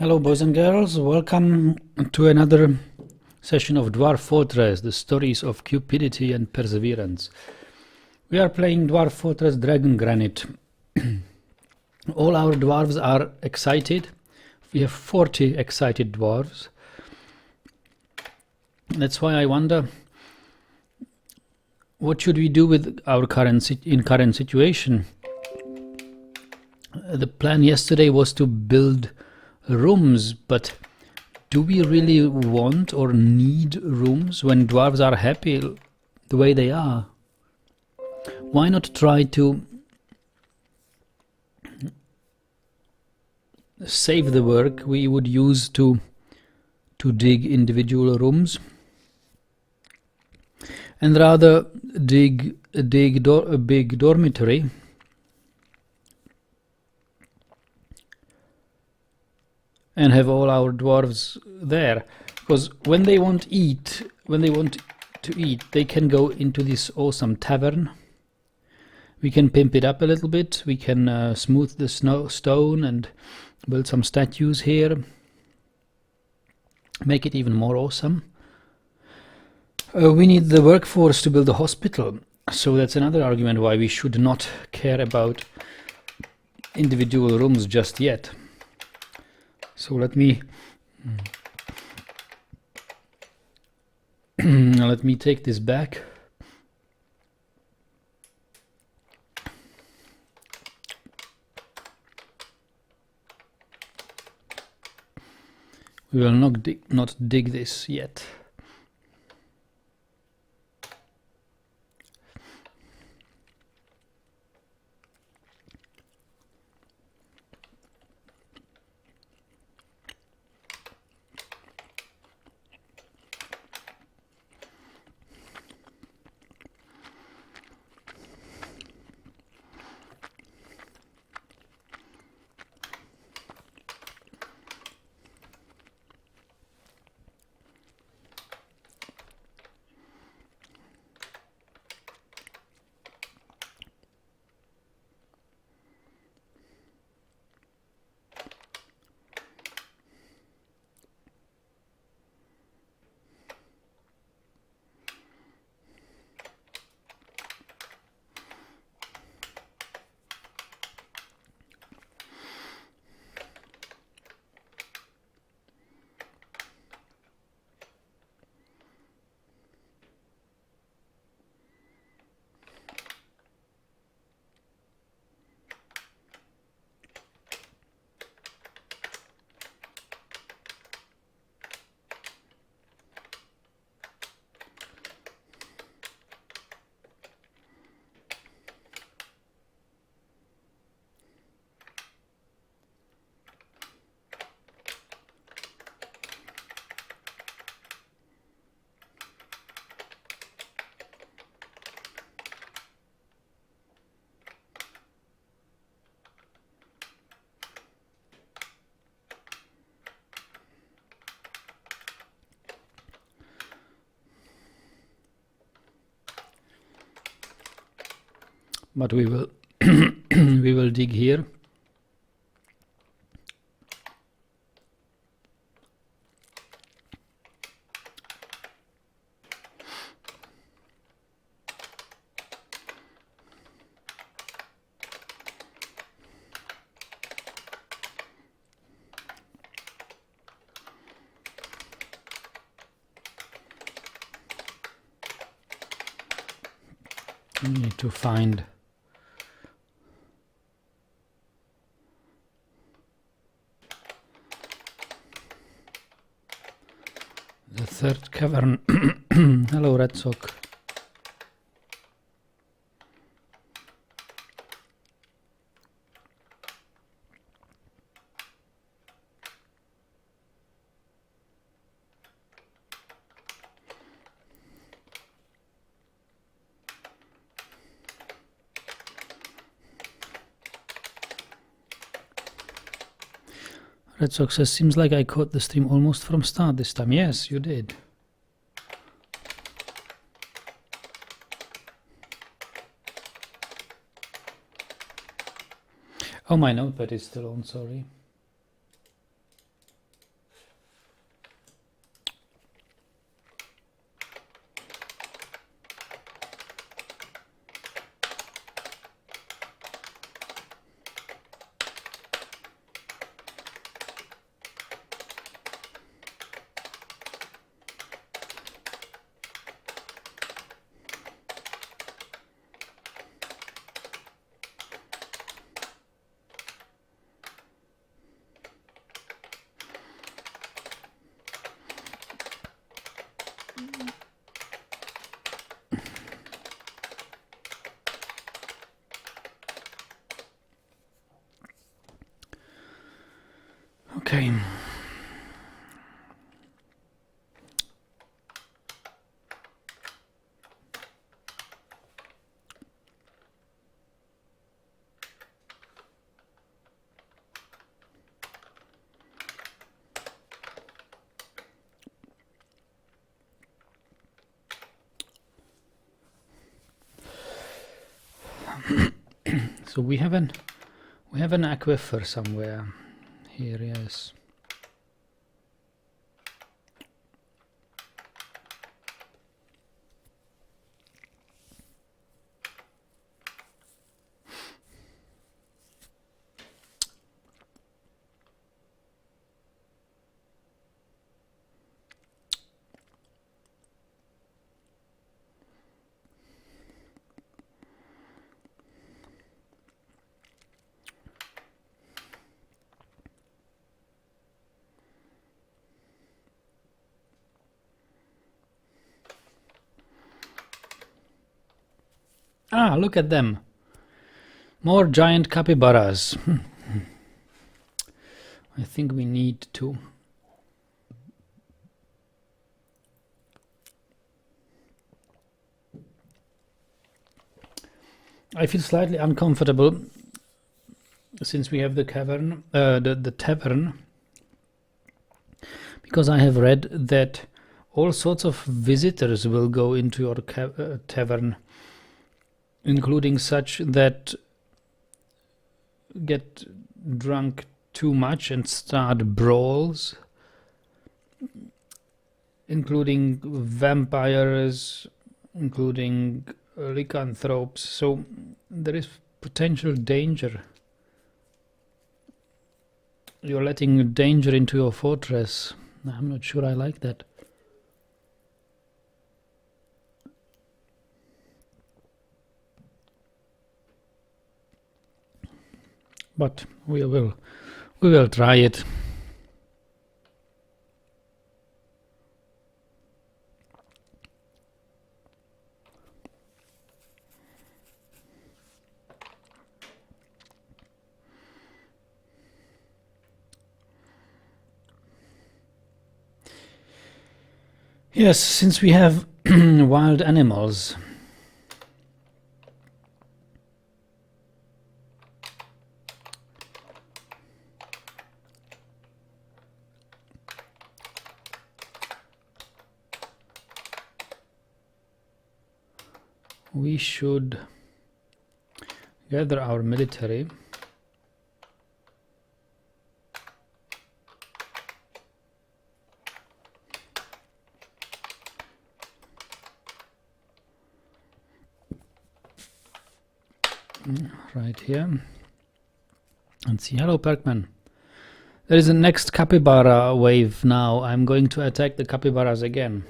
Hello boys and girls, welcome to another session of Dwarf Fortress, the stories of cupidity and perseverance. We are playing Dwarf Fortress Dragongranite. All our dwarves are excited. We have 40 excited dwarves. That's why I wonder, what should we do with our current situation? The plan yesterday was to build rooms, but do we really want or need rooms when dwarves are happy the way they are? Why not try to save the work we would use to dig individual rooms and rather dig a big dormitory and have all our dwarves there, because when they want to eat, they can go into this awesome tavern. We can pimp it up a little bit. We can smooth the stone and build some statues here, make it even more awesome. We need the workforce to build a hospital, so that's another argument why we should not care about individual rooms just yet. So let me take this back. We will not dig this yet. But we will we will dig here. We need to find the third cavern. Hello, Red Sock. Red Sox says, seems like I caught the stream almost from start this time. Yes, you did. Oh, my notepad is still on, sorry. Okay. So we have an aquifer somewhere here, yes. Ah, look at them. More giant capybaras. I think we need to. I feel slightly uncomfortable since we have the cavern, the tavern, because I have read that all sorts of visitors will go into your tavern, including such that get drunk too much and start brawls, including vampires, including lycanthropes. So there is potential danger. You're letting danger into your fortress. I'm not sure I like that. But we will try it. Yes, since we have wild animals, we should gather our military. Right here. And see, hello Perkman. There is a next capybara wave now. I'm going to attack the capybaras again.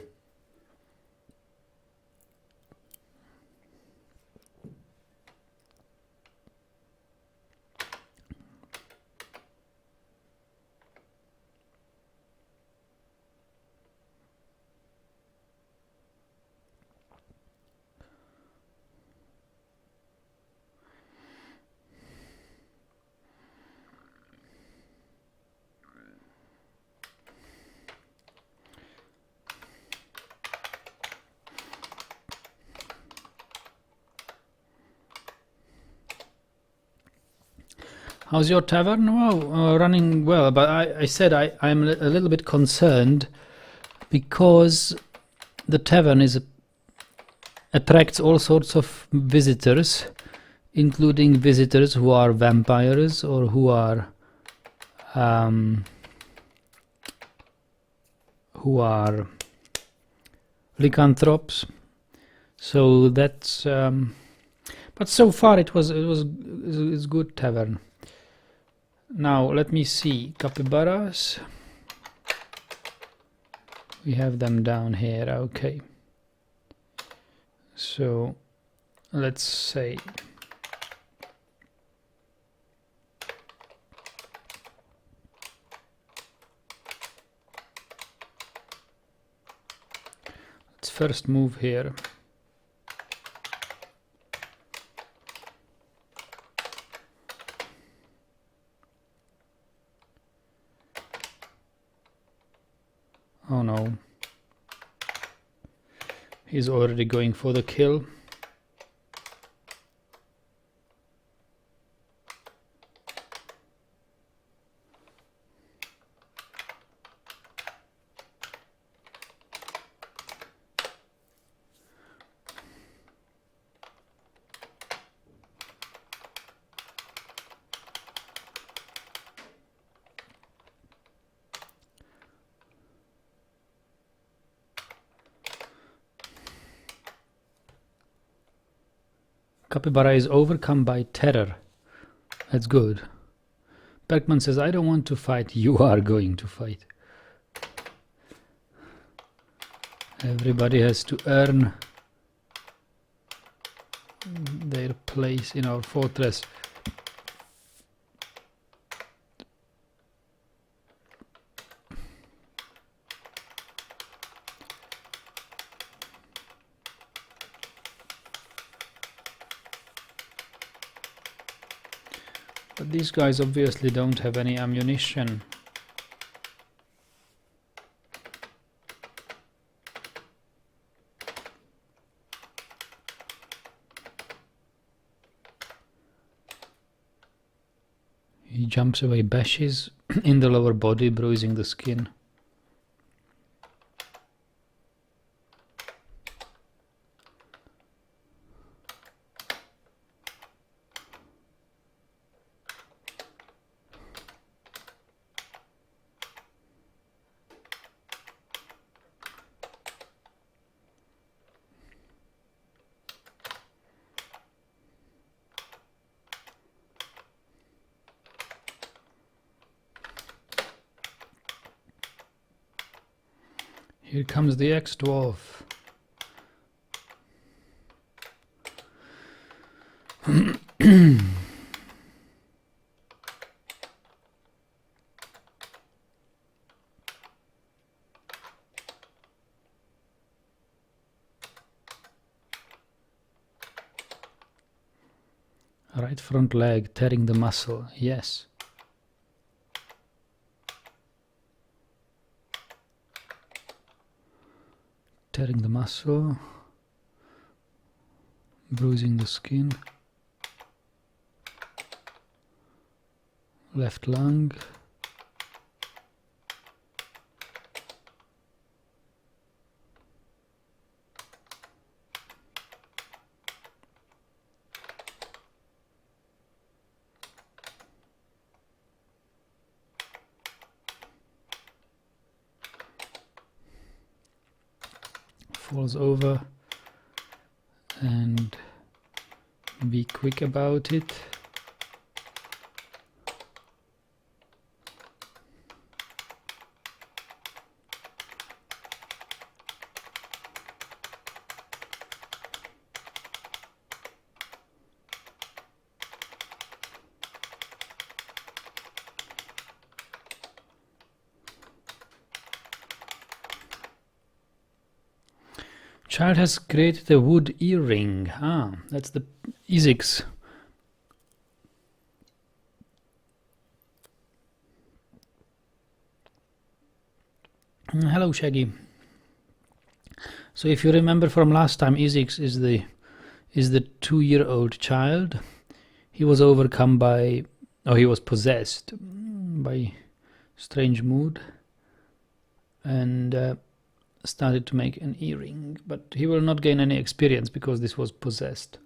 How's your tavern? Well, running well, but I said I'm a little bit concerned because the tavern attracts all sorts of visitors, including visitors who are vampires or who are lycanthropes. So that's but so far it's good tavern. Now let me see, capybaras. We have them down here. Okay. So let's say let's first move here. Oh no. He's already going for the kill. Capybara is overcome by terror. That's good. Bergman says, I don't want to fight. You are going to fight. Everybody has to earn their place in our fortress. But these guys obviously don't have any ammunition. He jumps away, bashes in the lower body, bruising the skin. Here comes the ex-dwarf. Right front leg, tearing the muscle, yes. Tearing the muscle, bruising the skin, left lung, falls over, and be quick about it. Child has created a wood earring. Ah, that's the Isix. Hello, Shaggy. So if you remember from last time, Isix is the 2-year-old child. He was overcome by, he was possessed by strange mood, and started to make an earring, but he will not gain any experience because this was possessed.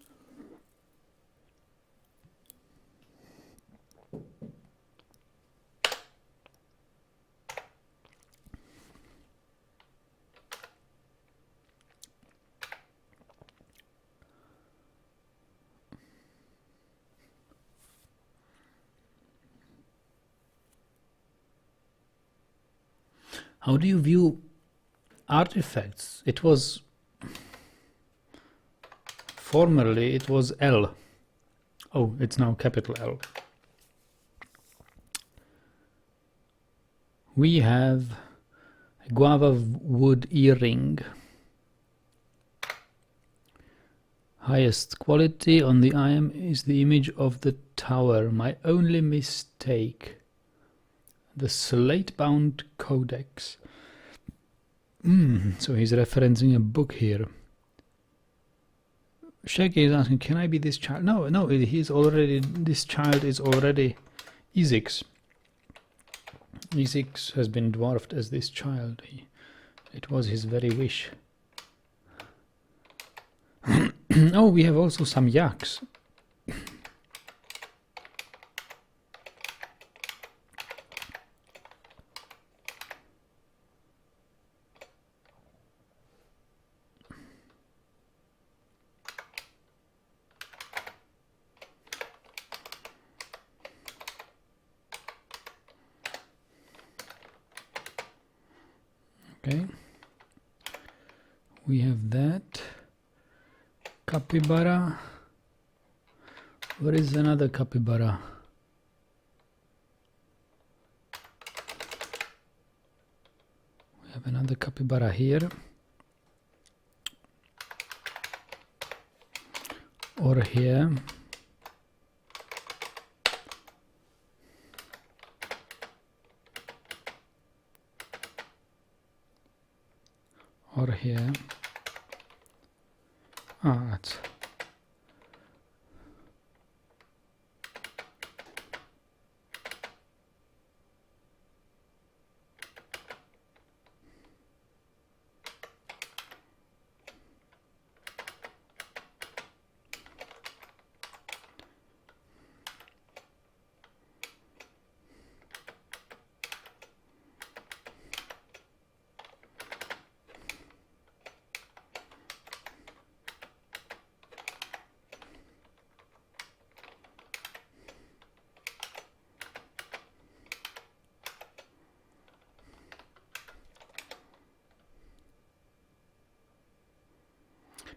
How do you view artifacts? It was formerly it was L. Oh, it's now capital L. We have a guava wood earring. Highest quality on the IM is the image of the tower. My only mistake. The slate-bound codex. So he's referencing a book here. Shaggy is asking, can I be this child? No, he's already, this child is already Ezek's. Ezek has been dwarfed as this child. It was his very wish. Oh, we have also some yaks. Okay, we have that capybara. Where is another capybara? We have another capybara here, or here. Or here. That's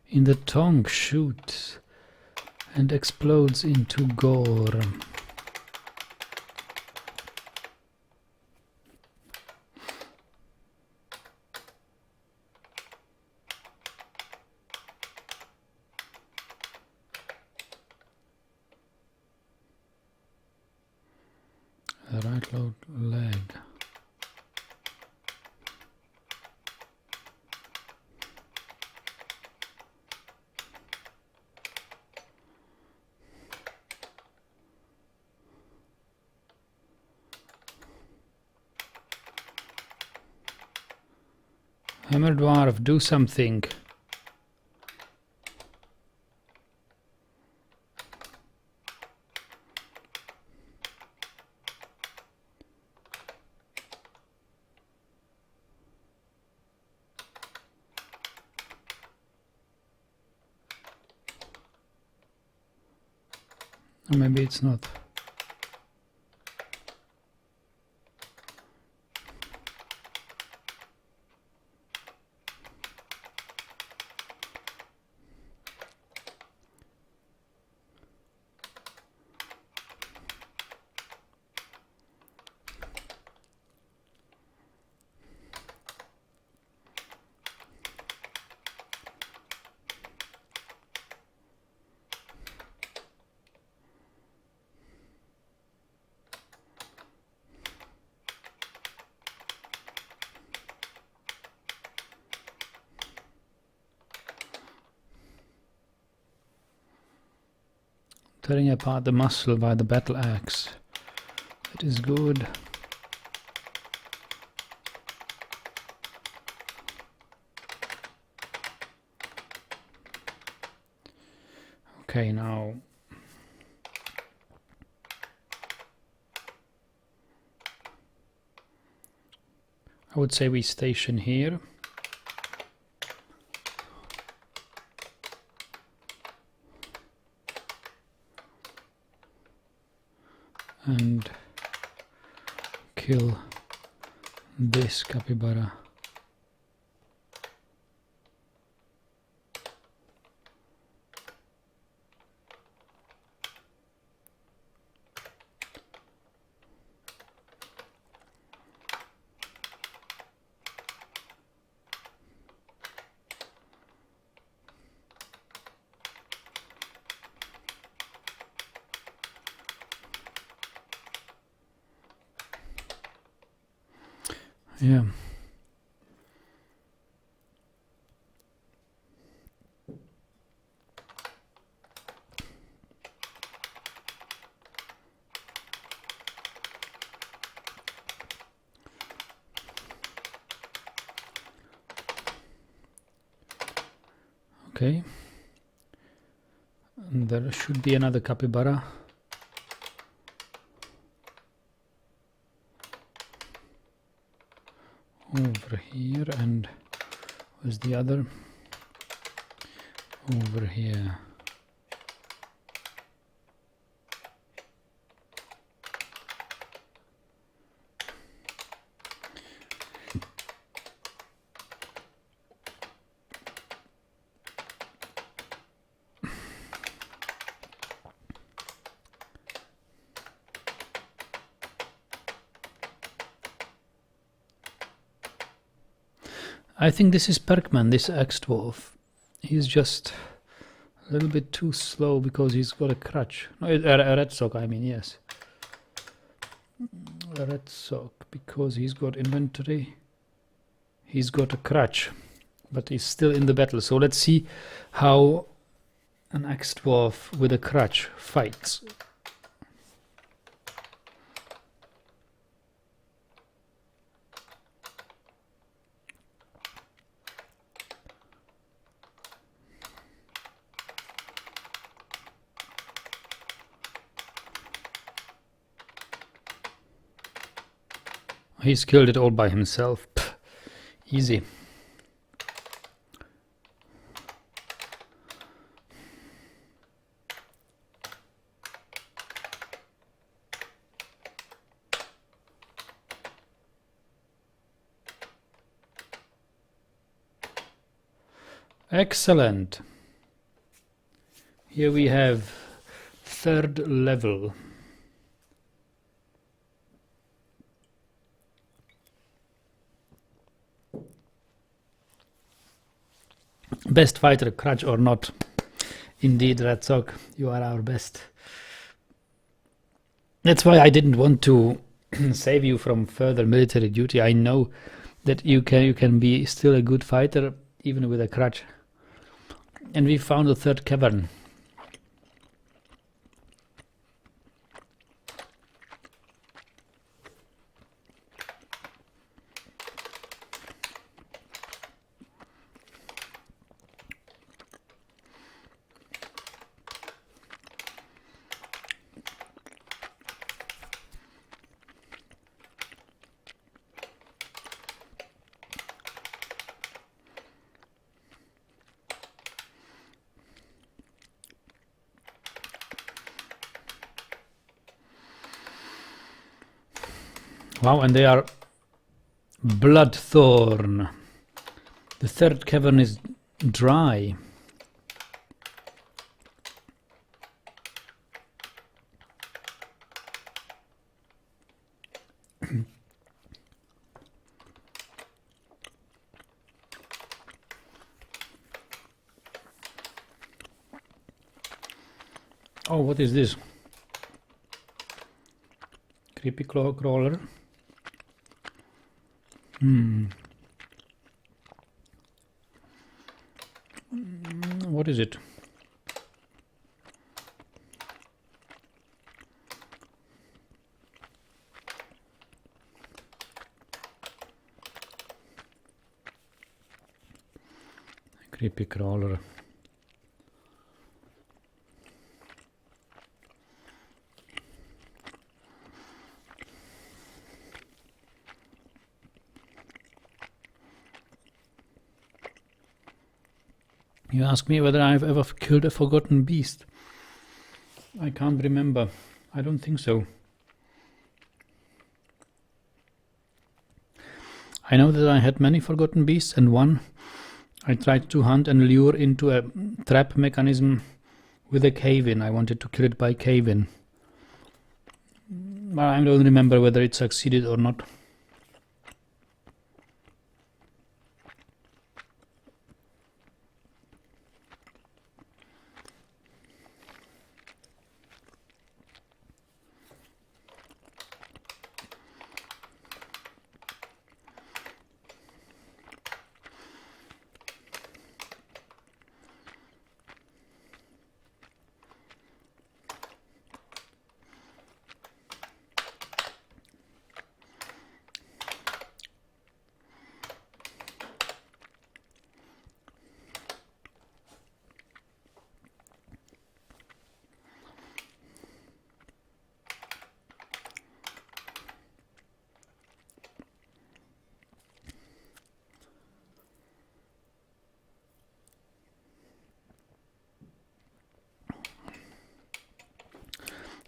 in the tongue shoots and explodes into gore. The right leg. Hammer Dwarf, do something. Or maybe it's not. Tearing apart the muscle by the battle axe. That is good. Okay, now I would say we station here. And kill this capybara. Yeah. Okay. And there should be another capybara. Over here, and where's the other? Over here. I think this is Perkman, this ex-dwarf. He's just a little bit too slow because he's got a crutch. No, a red sock, I mean, yes. A red sock, because he's got inventory. He's got a crutch, but he's still in the battle. So let's see how an ex-dwarf with a crutch fights. He's killed it all by himself. Pff, easy. Excellent. Here we have 3rd level. Best fighter, crutch or not. Indeed, Red Sock, you are our best. That's why I didn't want to save you from further military duty. I know that you can be still a good fighter even with a crutch. And we found a 3rd cavern. Wow, and they are Bloodthorn. The 3rd cavern is dry. Oh, what is this? Creepy crawler. What is it? Creepy crawler. You ask me whether I've ever killed a forgotten beast. I can't remember. I don't think so. I know that I had many forgotten beasts, and one I tried to hunt and lure into a trap mechanism with a cave-in. I wanted to kill it by cave-in. But I don't remember whether it succeeded or not.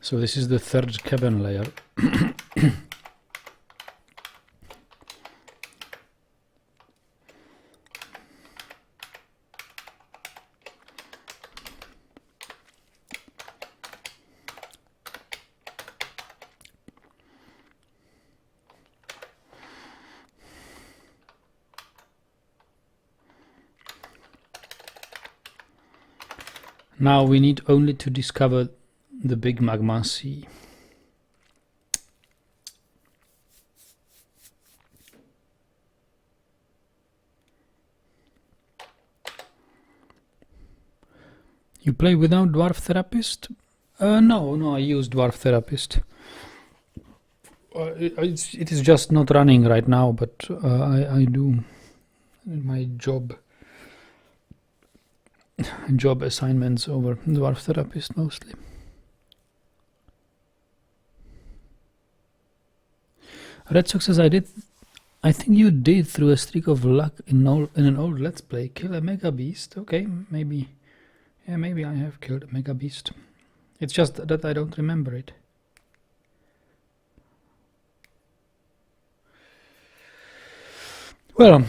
So this is the third cavern layer. Now we need only to discover the big magma sea. You play without Dwarf Therapist? No, I use Dwarf Therapist. It is just not running right now, but I do my job assignments over Dwarf Therapist mostly. Red Sox says I think you did through a streak of luck in an old Let's Play kill a Mega Beast. Okay, maybe. Yeah, maybe I have killed a Mega Beast. It's just that I don't remember it. Well,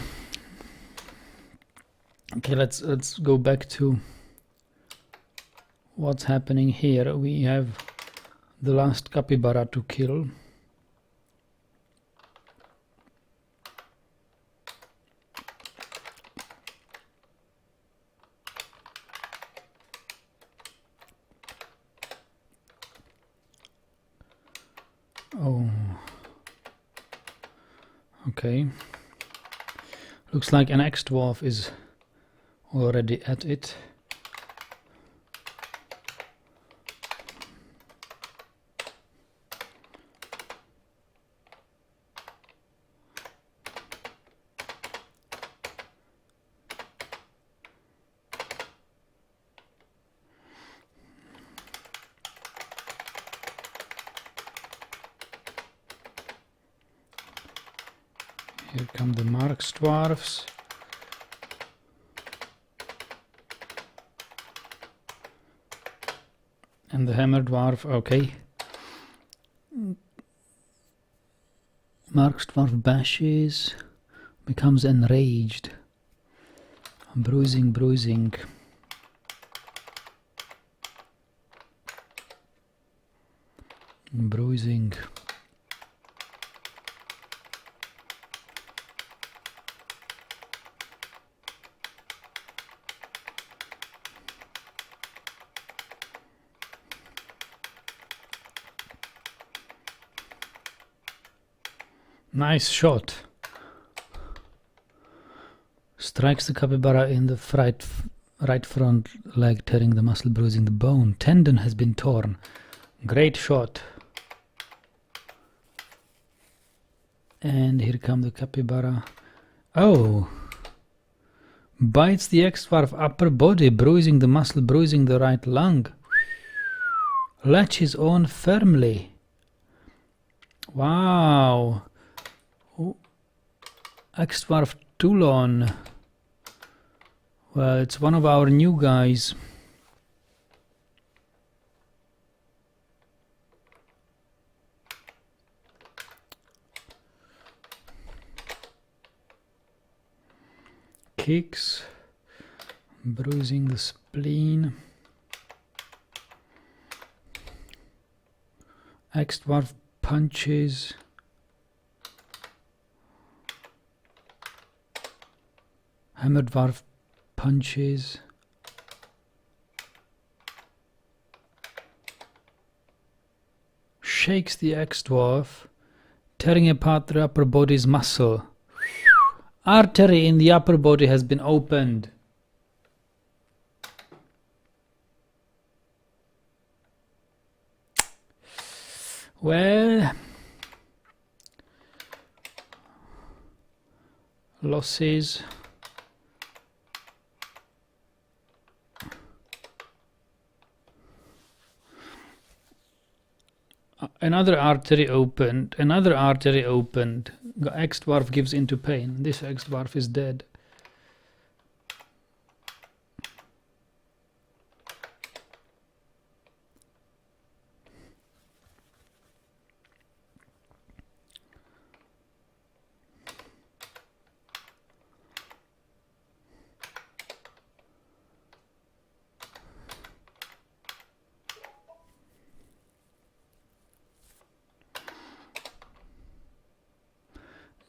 okay, let's go back to what's happening here. We have the last capybara to kill. Oh, okay. Looks like an ex-dwarf is already at it. Here come the Marks dwarfs. And the Hammer dwarf, okay. Marks dwarf bashes, becomes enraged. Bruising. Bruising. Nice shot. Strikes the capybara in the right front leg, tearing the muscle, bruising the bone. Tendon has been torn. Great shot. And here come the capybara. Oh! Bites the ex-dwarf upper body, bruising the muscle, bruising the right lung. Latches on firmly. Wow! Ex-dwarf Toulon. Well, it's one of our new guys. Kicks, bruising the spleen. Ex-dwarf punches. Hammer dwarf punches. Shakes the ex-dwarf, tearing apart the upper body's muscle. Artery in the upper body has been opened. Well, losses. Another artery opened. Ex-dwarf gives into pain. This ex-dwarf is dead.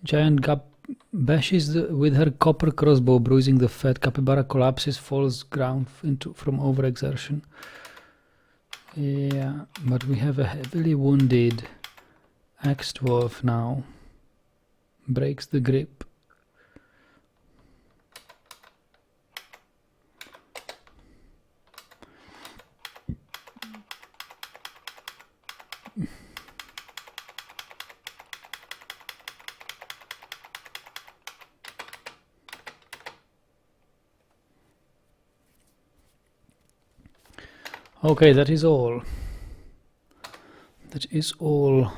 Giant gap bashes with her copper crossbow, bruising the fat. Capybara collapses, falls ground from overexertion. Yeah, but we have a heavily wounded axe dwarf now. Breaks the grip. Okay, that is all. That is all.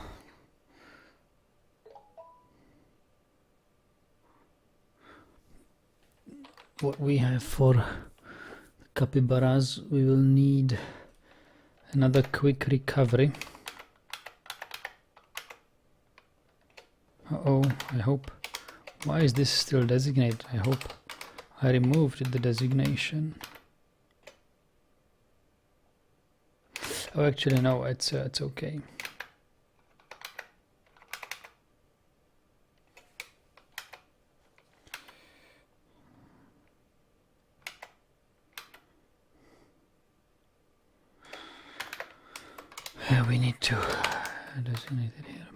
What we have for capybaras. We will need another quick recovery. Uh-oh, I hope. Why is this still designated? I hope I removed the designation. Oh, actually, no, it's okay. We need to designate it here.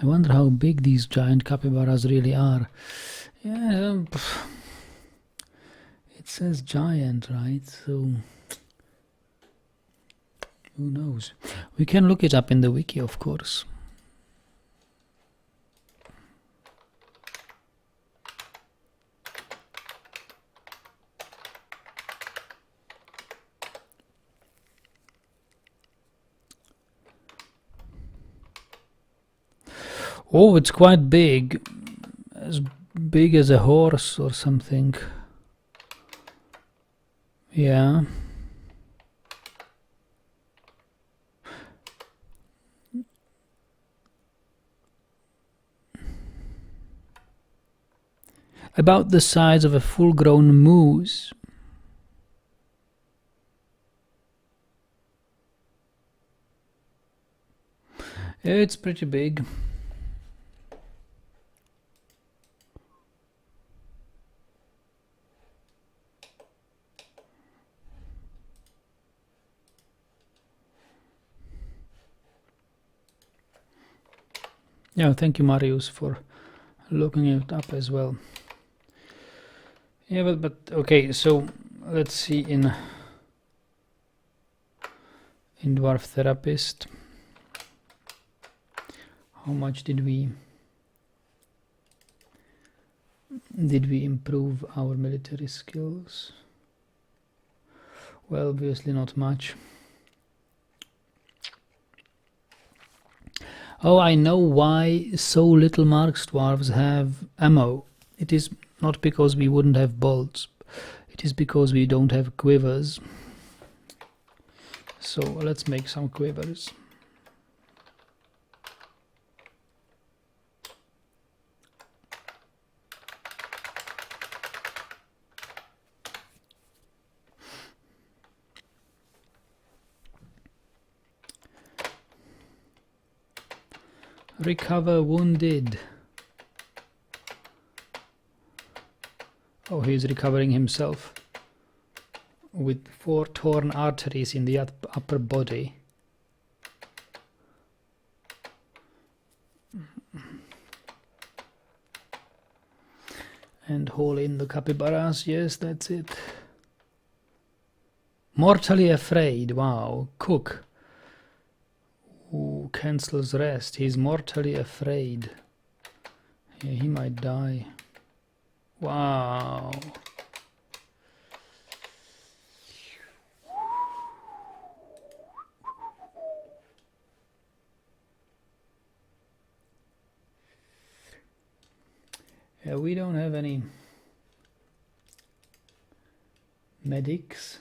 I wonder how big these giant capybaras really are. Yeah, it says giant, right? So who knows? We can look it up in the wiki, of course. Oh, it's quite big. As big as a horse or something. Yeah. About the size of a full-grown moose. It's pretty big. Yeah, thank you, Marius, for looking it up as well. Yeah, but okay, so let's see in Dwarf Therapist. How much did we improve our military skills? Well, obviously not much. Oh, I know why so little Marks dwarves have ammo. It is not because we wouldn't have bolts. It is because we don't have quivers. So let's make some quivers. Recover wounded. Oh, he's recovering himself with 4 torn arteries in the upper body. And haul in the capybaras. Yes, that's it. Mortally afraid. Wow. Cook. Ooh, cancels rest. He's mortally afraid. Yeah, he might die. Wow. Yeah, we don't have any medics.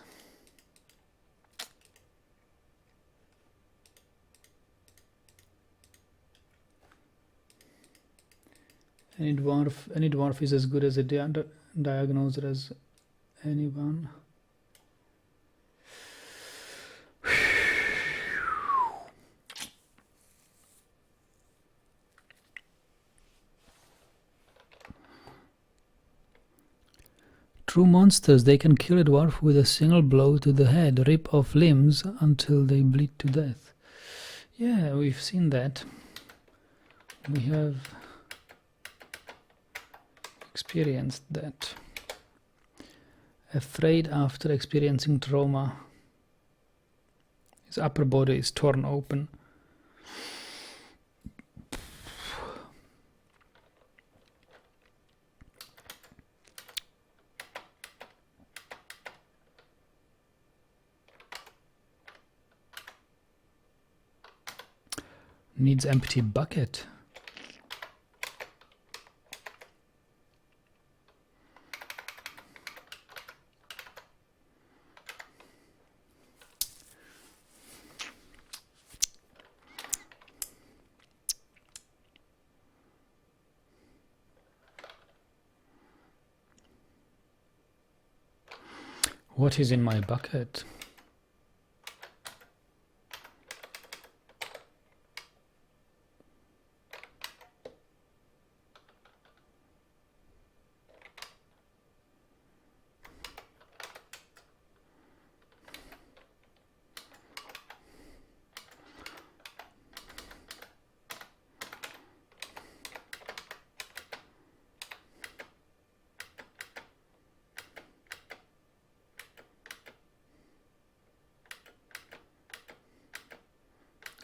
Any dwarf is as good as a diagnoser as anyone. True monsters, they can kill a dwarf with a single blow to the head, rip off limbs until they bleed to death. Yeah, we've seen that. We have experienced that. Afraid after experiencing trauma. His upper body is torn open. Needs empty bucket. What is in my bucket?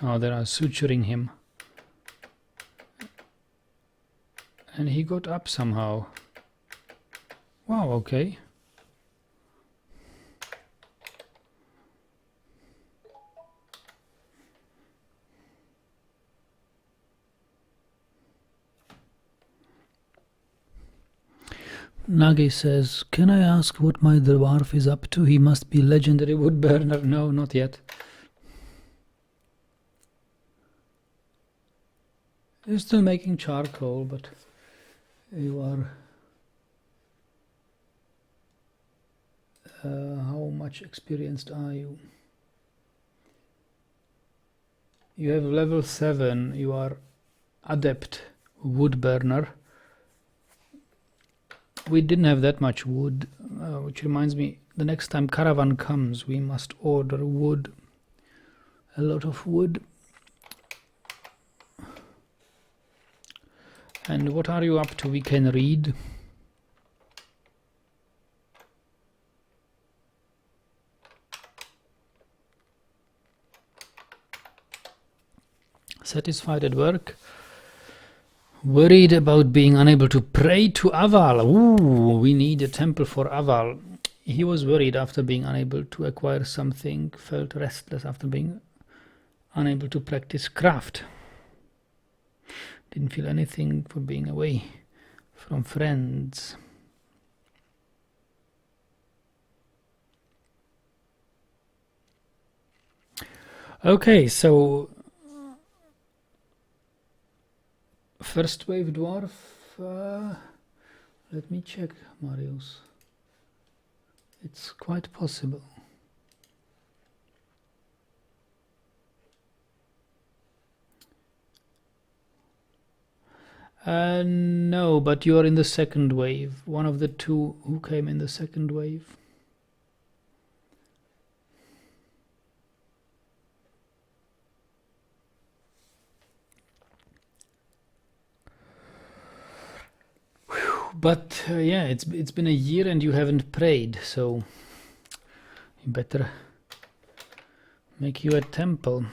Oh, they are suturing him. And he got up somehow. Wow, okay. Nagi says, can I ask what my dwarf is up to? He must be legendary wood burner. No, not yet. He's still making charcoal, but you are... how much experienced are you? You have level 7, you are adept wood burner. We didn't have that much wood, which reminds me, the next time caravan comes, we must order wood, a lot of wood. And what are you up to? We can read. Satisfied at work. Worried about being unable to pray to Aval. Ooh, we need a temple for Aval. He was worried after being unable to acquire something, felt restless after being unable to practice craft. Didn't feel anything for being away from friends. Okay, so first wave dwarf. Let me check, Marius. It's quite possible. No, but you are in the second wave. One of the two who came in the second wave. But yeah, it's been a year and you haven't prayed, so you better make you a temple.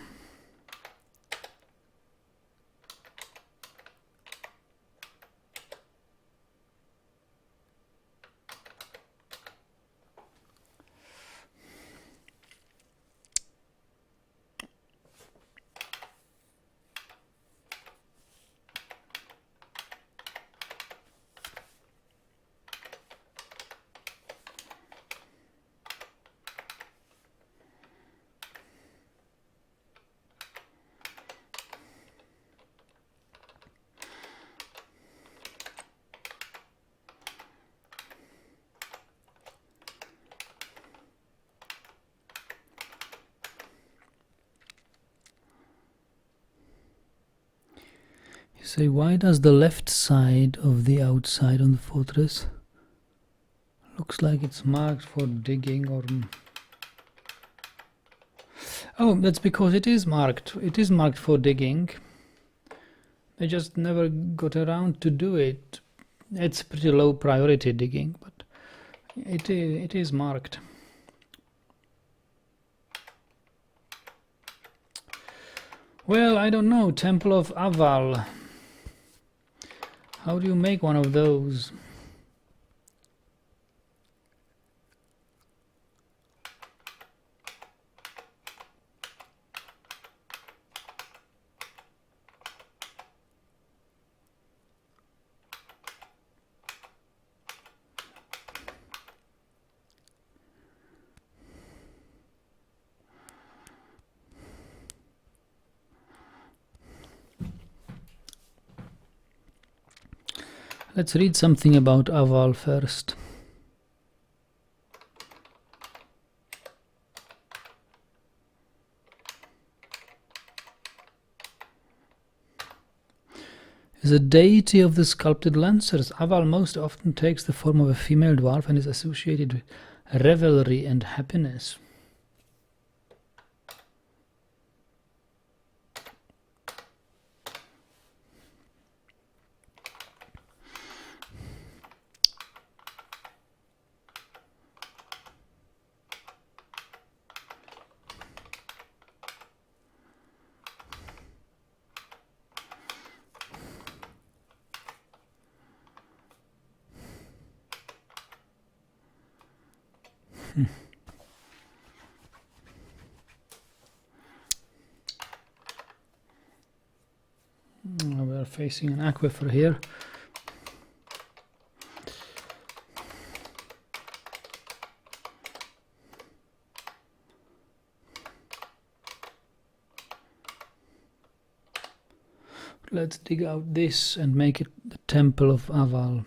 You say, why does the left side of the outside on the fortress look looks like it's marked for digging or... Oh, that's because it is marked. It is marked for digging. I just never got around to do it. It's pretty low priority digging, but it is marked. Well, I don't know. Temple of Aval. How do you make one of those? Let's read something about Aval first. Is a deity of the sculpted lancers. Aval most often takes the form of a female dwarf and is associated with revelry and happiness. We are facing an aquifer here. Let's dig out this and make it the Temple of Aval.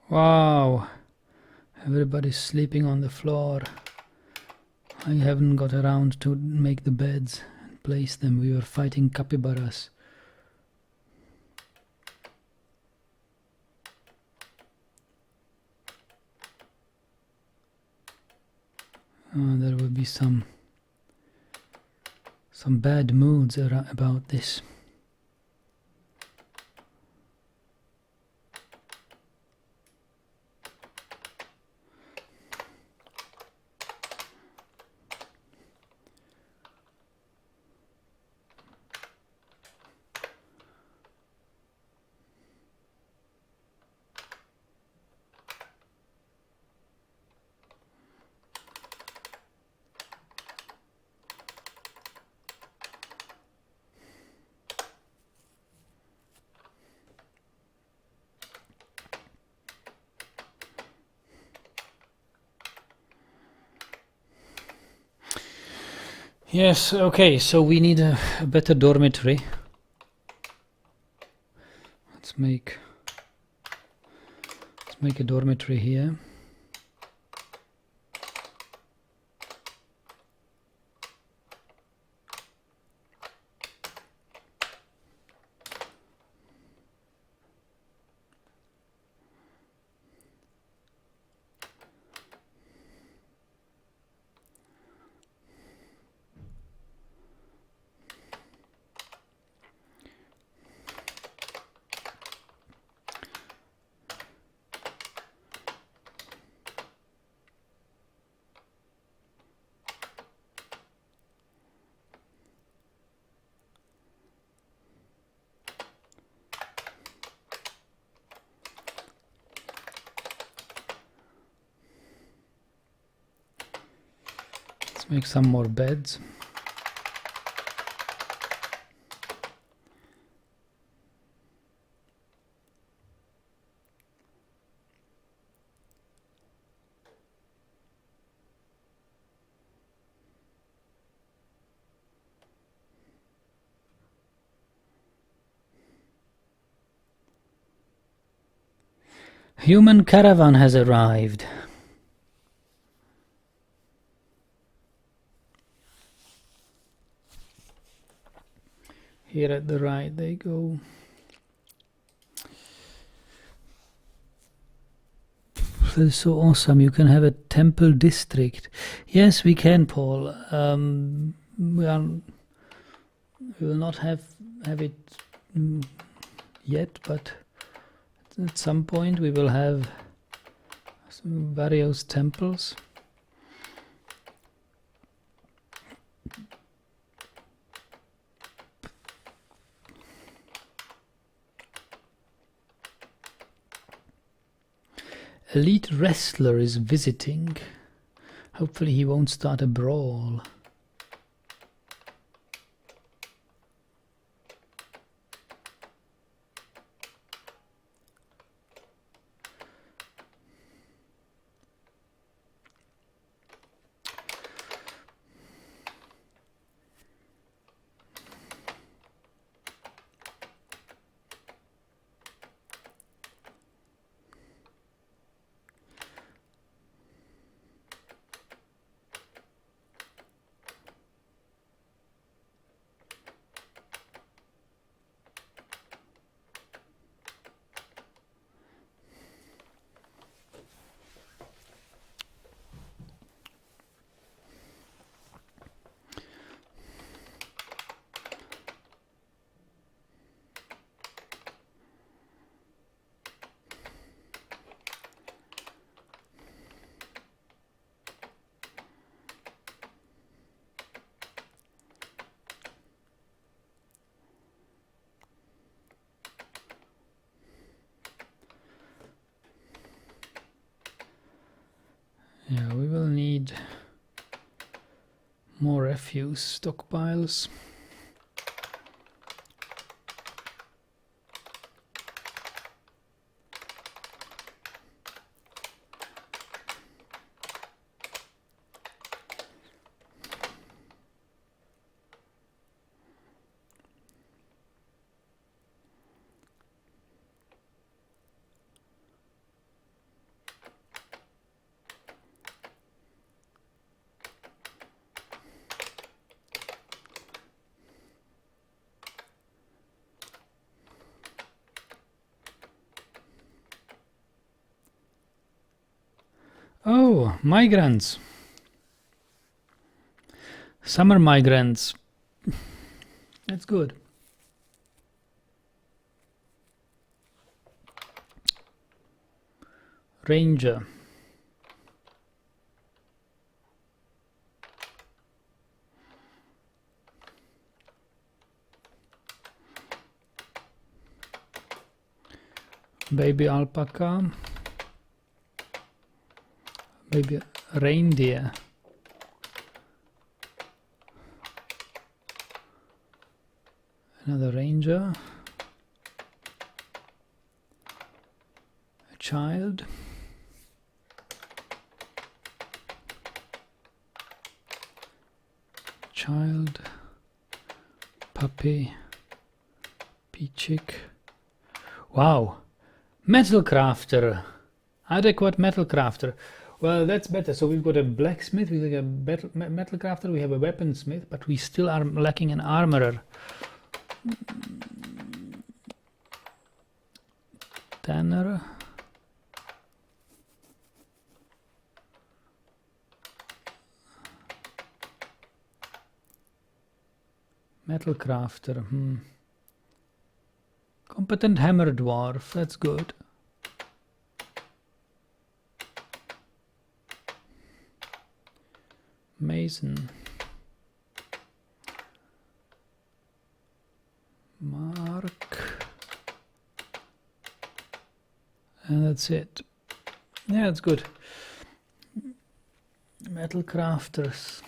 Wow, everybody's sleeping on the floor. I haven't got around to make the beds and place them. We were fighting capybaras. There will be some bad moods about this. Yes, okay, so we need a better dormitory. Let's make a dormitory here. Let's make some more beds. Human caravan has arrived. Here at the right they go. That is so awesome. You can have a temple district. Yes, we can, Paul. We will not have it yet, but at some point we will have some various temples. Elite wrestler is visiting. Hopefully he won't start a brawl. Yeah, we will need more refuse stockpiles. Oh, migrants. Summer migrants. That's good. Ranger. Baby alpaca. Baby reindeer. Another ranger. A child. Child. Puppy. Peachick. Wow. Metal crafter. Adequate metal crafter. Well, that's better. So we've got a blacksmith, we have a metal crafter, we have a weaponsmith, but we still are lacking an armorer. Tanner. Metal crafter. Competent hammer dwarf. That's good. Mason. Mark. And that's it. Yeah, that's good. Metal crafters.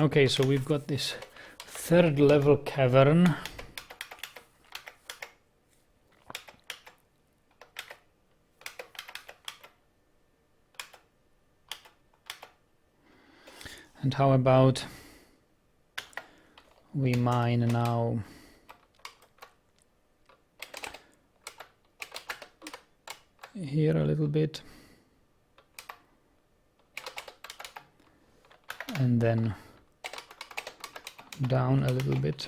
Okay, so we've got this 3rd level cavern. And how about we mine now here a little bit, and then down a little bit.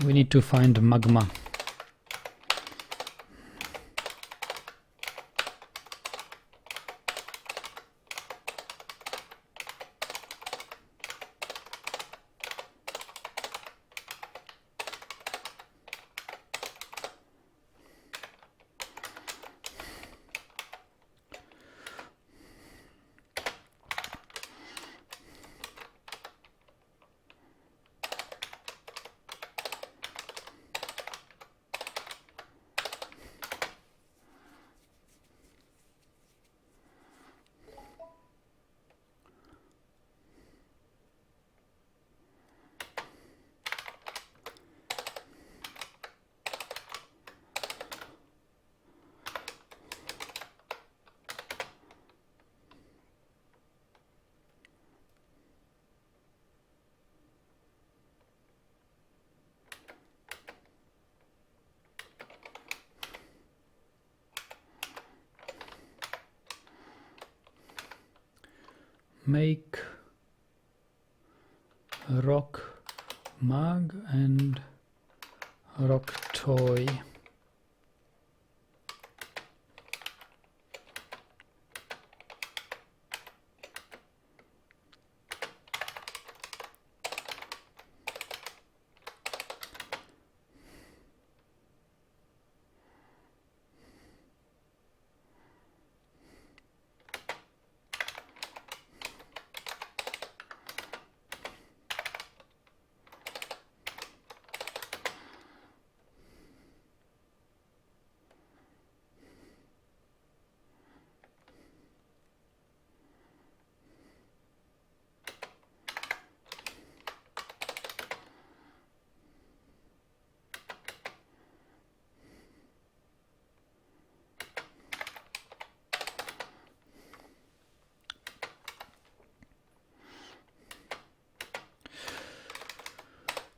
We need to find magma. Make a rock mug and a rock toy.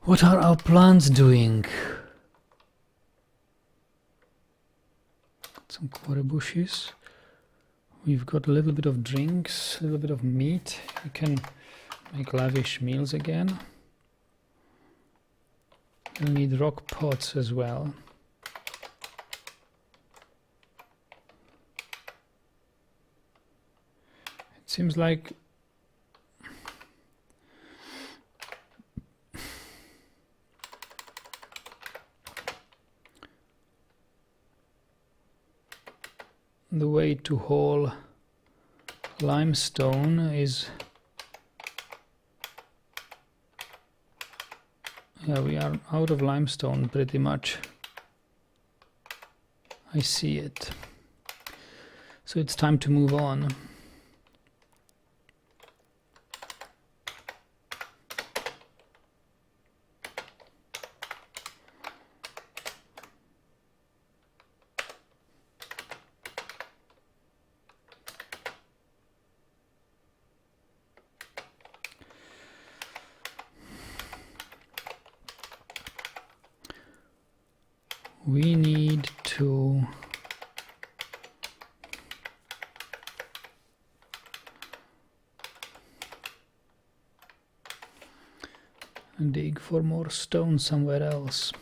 What are our plants doing? Some quarry bushes. We've got a little bit of drinks, a little bit of meat. You can make lavish meals again. You'll need rock pots as well. It seems like the way to haul limestone is, yeah, we are out of limestone pretty much. I see it. So it's time to move on. We need to dig for more stone somewhere else.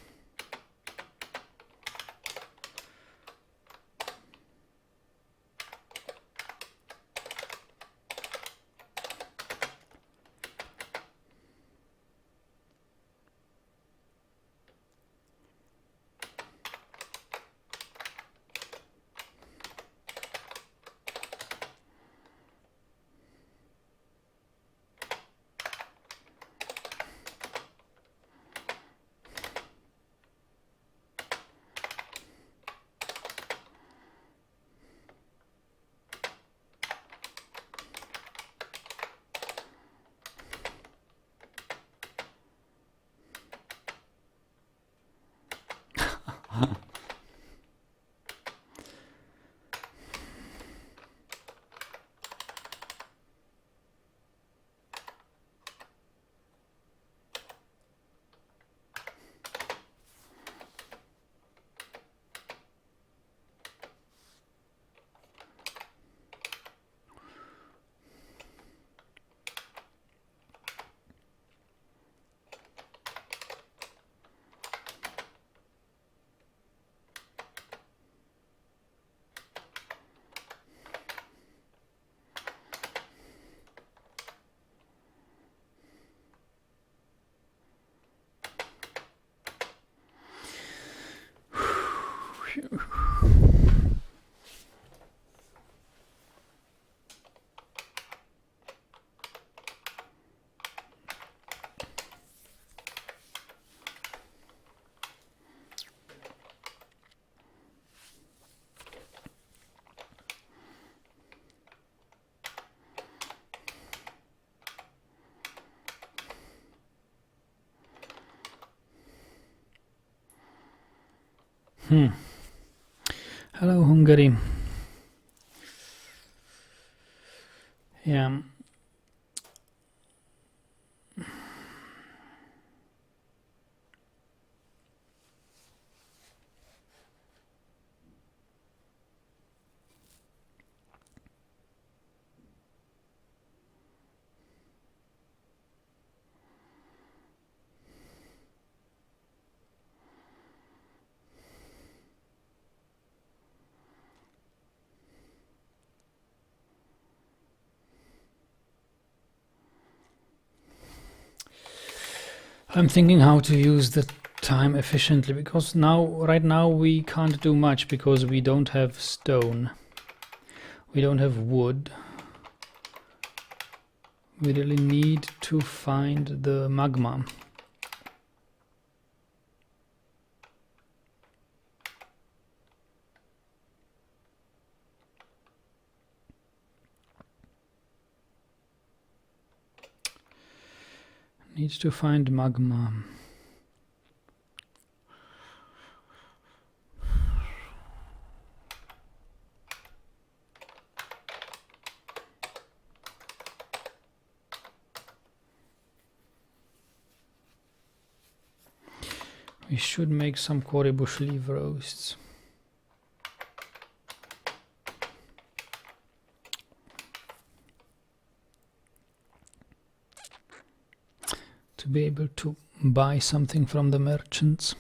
Hello, Hungary. Yeah. I'm thinking how to use the time efficiently, because right now we can't do much because we don't have stone. We don't have wood. We really need to find the magma. Needs to find magma. We should make some quarry bush leaf roasts. To be able to buy something from the merchants.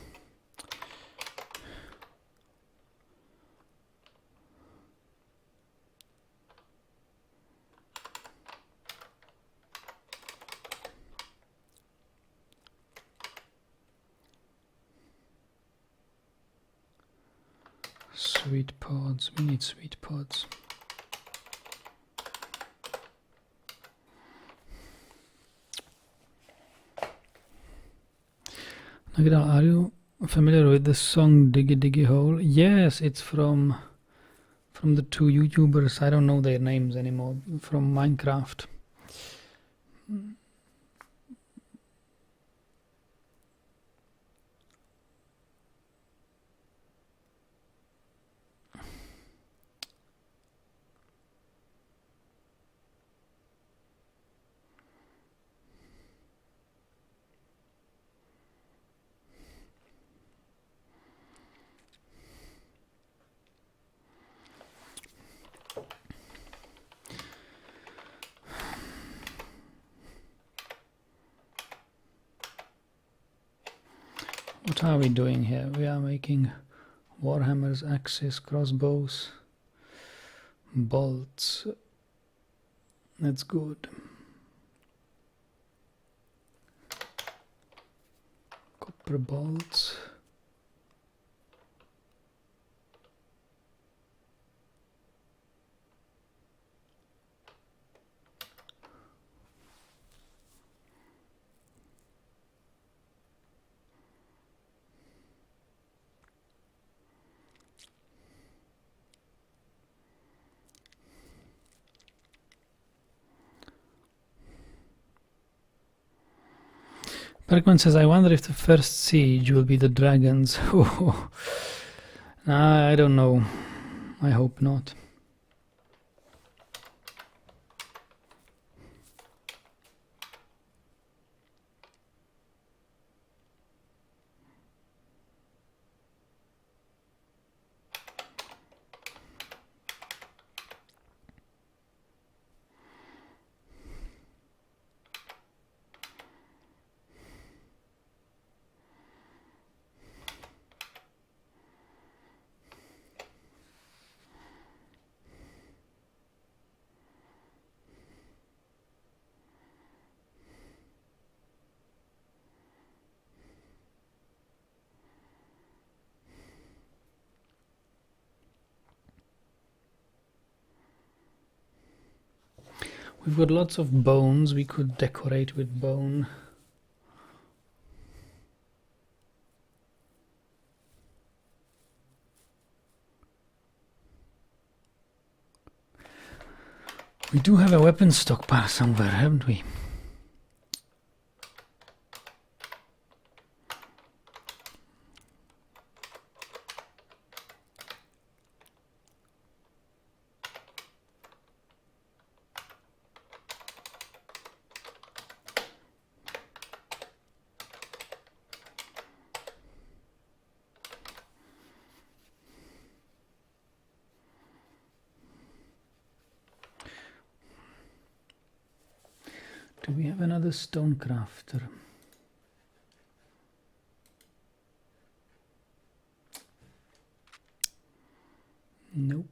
Sweet pods, we need sweet pods. Nagidal, are you familiar with the song Diggy Diggy Hole? Yes, it's from the two YouTubers, I don't know their names anymore, from Minecraft. What are we doing here? We are making warhammers, axes, crossbows, bolts. That's good. Copper bolts. Bergman says, I wonder if the first siege will be the dragons. I don't know. I hope not. We've got lots of bones. We could decorate with bone. We do have a weapon stockpile somewhere, haven't we? Do we have another stone crafter? Nope.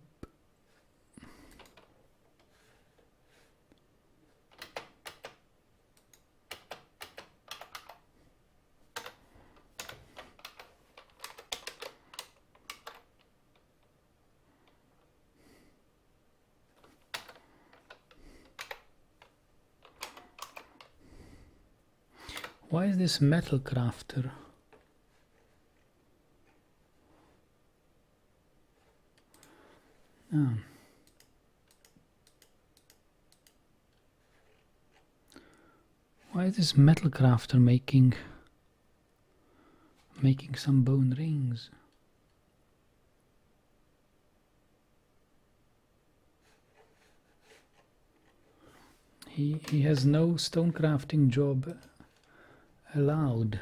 Why is this metal crafter? Ah. Why is this metal crafter making some bone rings? He has no stone crafting job allowed.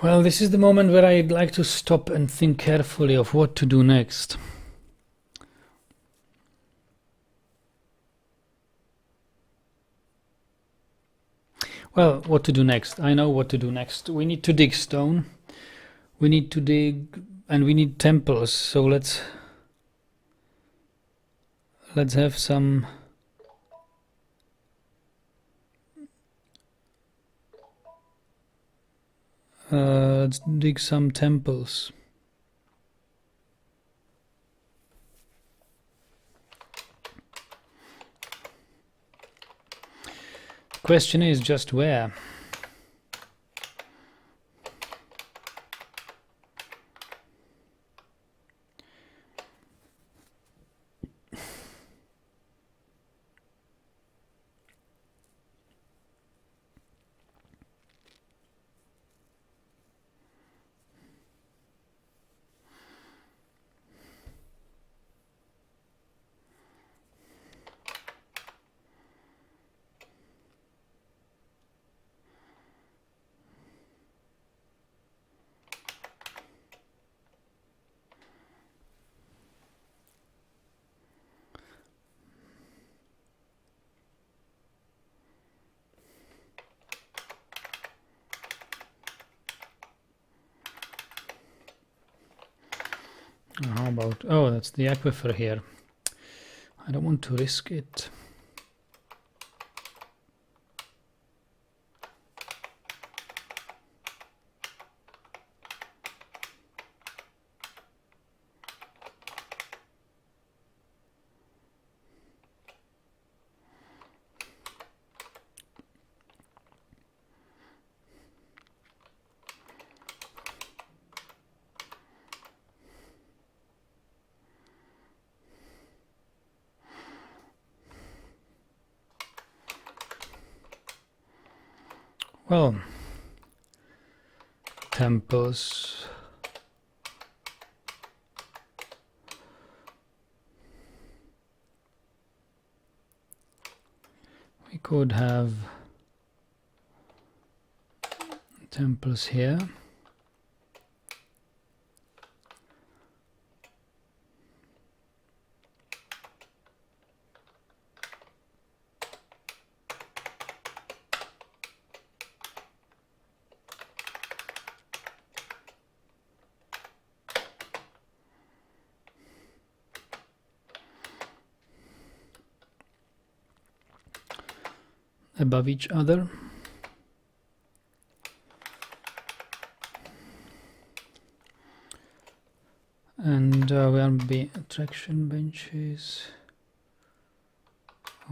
Well, this is the moment where I'd like to stop and think carefully of what to do next. Well, what to do next? I know what to do next. We need to dig stone. We need to dig, and we need temples. So let's have some. Let's dig some temples. Question is just where. about... Oh, that's the aquifer here. I don't want to risk it. Well, temples. We could have temples here. Above each other. And will be attraction benches.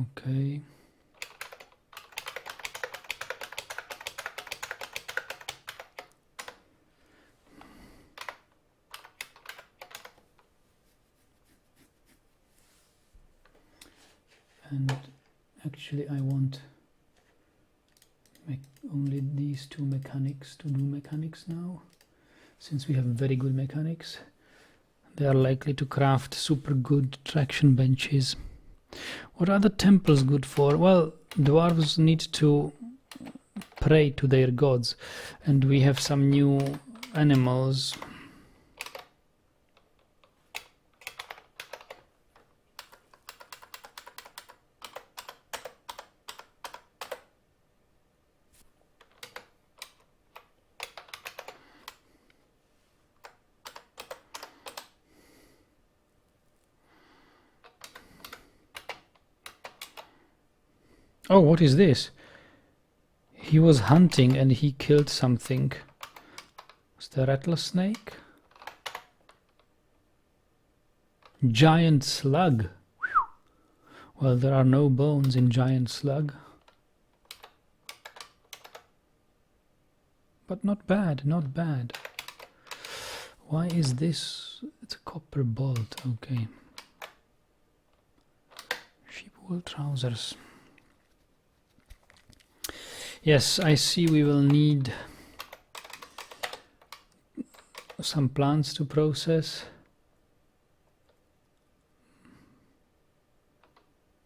Okay. And actually I want only these two mechanics to do mechanics now, since we have very good mechanics. They are likely to craft super good traction benches. What are the temples good for? Well, dwarves need to pray to their gods, and we have some new animals. Oh, what is this? He was hunting and he killed something. Was the rattlesnake? Giant slug. Well, there are no bones in giant slug. But not bad, not bad. Why is this? It's a copper bolt, okay. Sheep wool trousers. Yes, I see we will need some plants to process.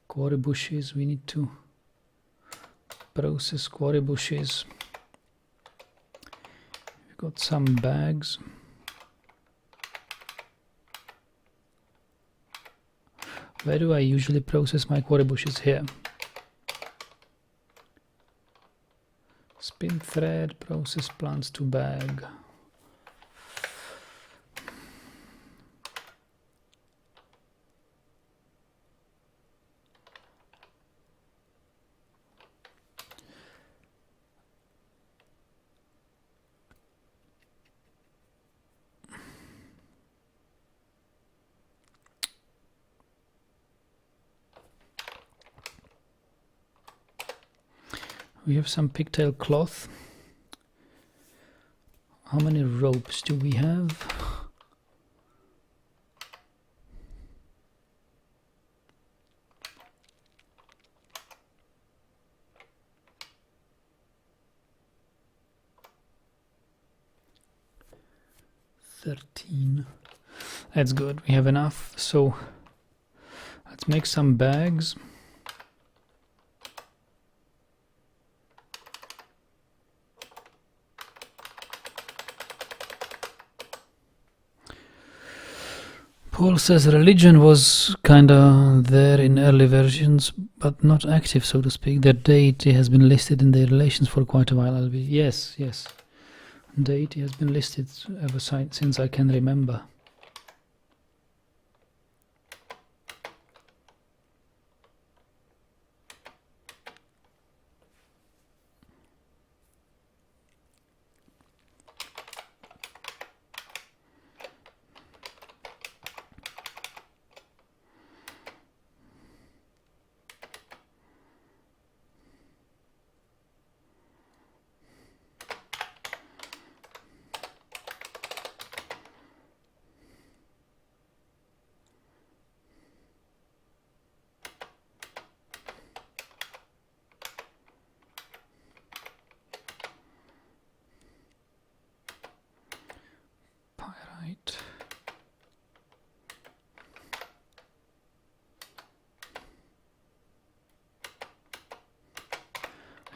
Quarry bushes, we need to process quarry bushes. We've got some bags. Where do I usually process my quarry bushes? Here. Spin thread, process plants to bag. We have some pigtail cloth. How many ropes do we have? That's good, we have enough. So let's make some bags. Paul says religion was kinda there in early versions, but not active, so to speak. Their deity has been listed in their relations for quite a while. Yes, yes. Deity has been listed ever since I can remember.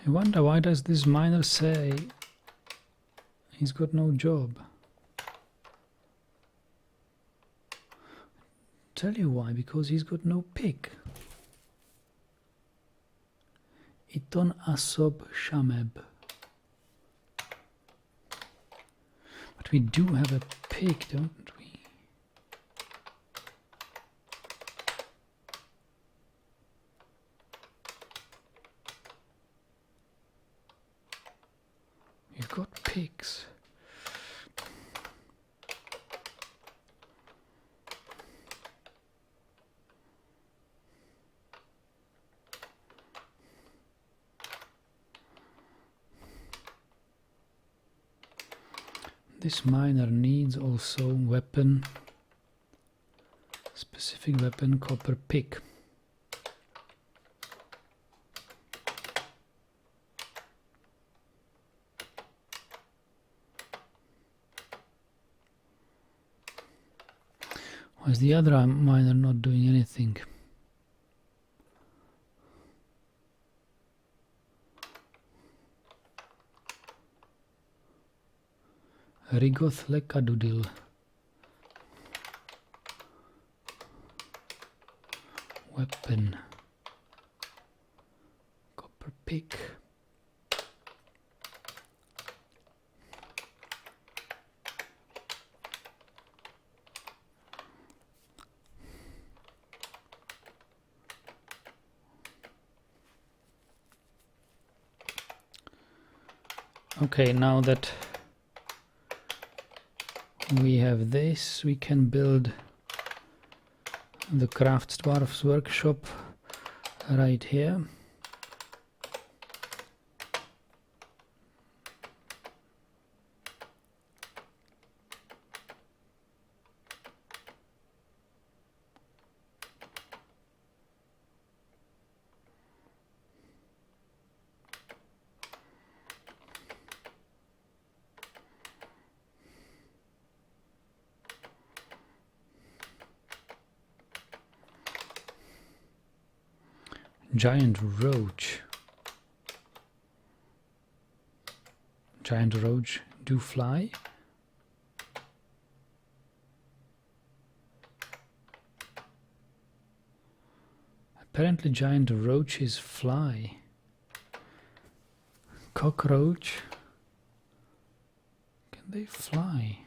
I wonder why does this miner say he's got no job? Tell you why, because he's got no pick. Iton asob shameb. But we do have a pick, don't we? We've got picks. This miner needs also weapon, specific weapon, copper pick. Why is the other miner not doing anything? Rigoth lekadudil. Weapon. Copper pick. Okay, now that we have this, we can build the Crafts Dwarf's workshop right here. Giant roach. Giant roach do fly. Apparently giant roaches fly. Cockroach. Can they fly?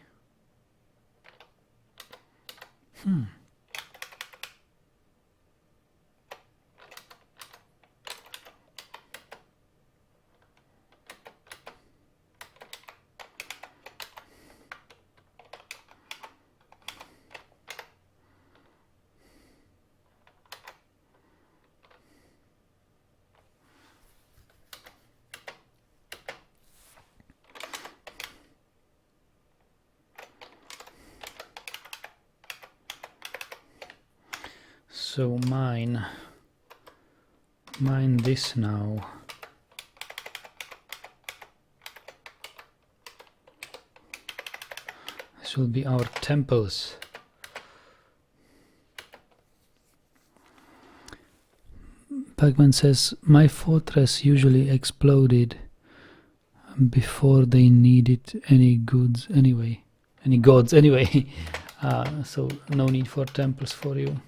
So mine this now. This will be our temples. Pacman says, my fortress usually exploded before they needed any goods anyway. Any gods anyway. So no need for temples for you.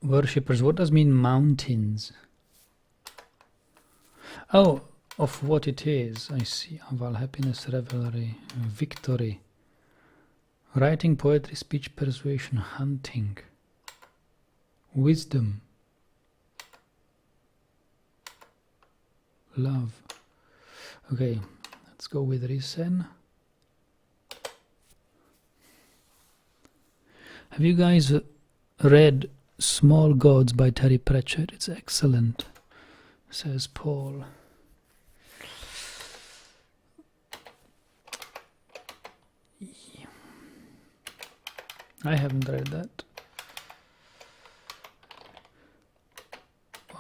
Worshippers, what does mean mountains? Oh, of what it is, I see. Aval, happiness, revelry, victory. Writing, poetry, speech, persuasion, hunting. Wisdom. Love. Okay, let's go with Risen. Have you guys read Small Gods by Terry Pratchett. It's excellent, says Paul. I haven't read that.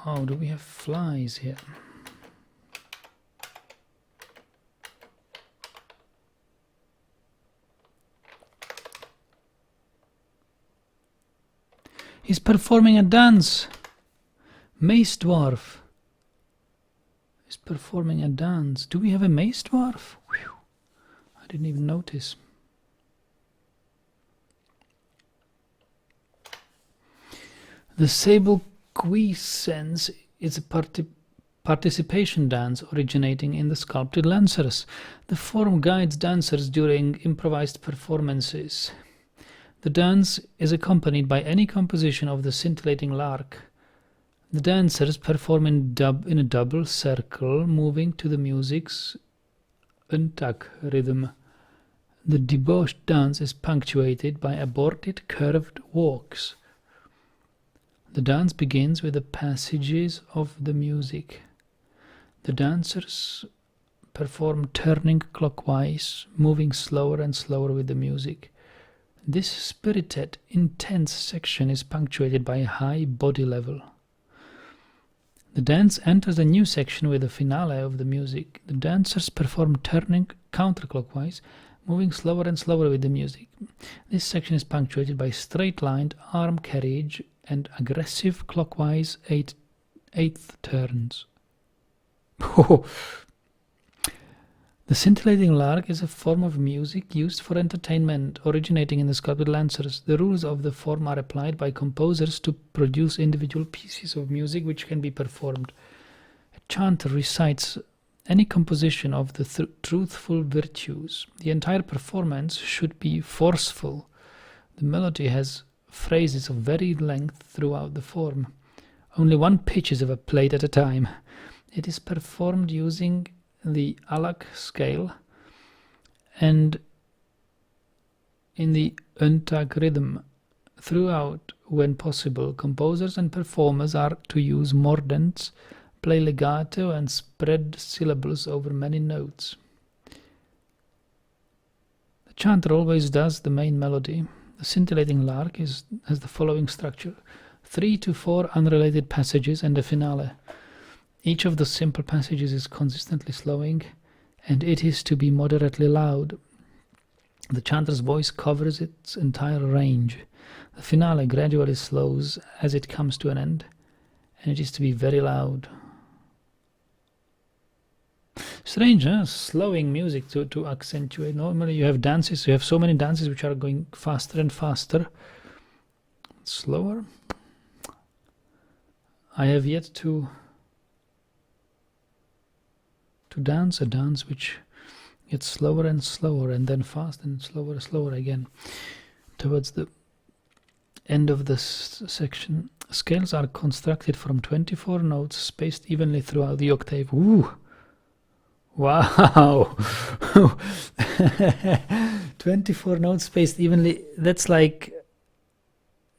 Oh, do we have flies here? He's performing a dance. Mace Dwarf is performing a dance. Do we have a Mace Dwarf? Whew. I didn't even notice. The Sable Quiescence is a participation dance originating in the sculpted lancers. The form guides dancers during improvised performances. The dance is accompanied by any composition of the scintillating lark. The dancers perform in a double circle, moving to the music's untak rhythm. The debauched dance is punctuated by aborted curved walks. The dance begins with the passages of the music. The dancers perform turning clockwise, moving slower and slower with the music. This spirited, intense section is punctuated by a high body level. The dance enters a new section with the finale of the music. The dancers perform turning counterclockwise, moving slower and slower with the music. This section is punctuated by straight-lined arm carriage and aggressive clockwise eighth turns. The scintillating lark is a form of music used for entertainment, originating in the sculpted lancers. The rules of the form are applied by composers to produce individual pieces of music which can be performed. A chanter recites any composition of the truthful virtues. The entire performance should be forceful. The melody has phrases of varied length throughout the form. Only one pitch is ever played at a time. It is performed using the Alak scale and in the untak rhythm. Throughout, when possible, composers and performers are to use mordents, play legato and spread syllables over many notes. The chanter always does the main melody. The scintillating lark has the following structure: 3 to 4 unrelated passages and a finale. Each of the simple passages is consistently slowing, and it is to be moderately loud. The chanter's voice covers its entire range. The finale gradually slows as it comes to an end, and it is to be very loud. Strange, huh? Slowing music to accentuate. Normally you have dances, you have so many dances which are going faster and faster. Slower. I have yet to dance a dance which gets slower and slower and then fast and slower again. Towards the end of this section, scales are constructed from 24 notes spaced evenly throughout the octave. Ooh! Wow! 24 notes spaced evenly. That's like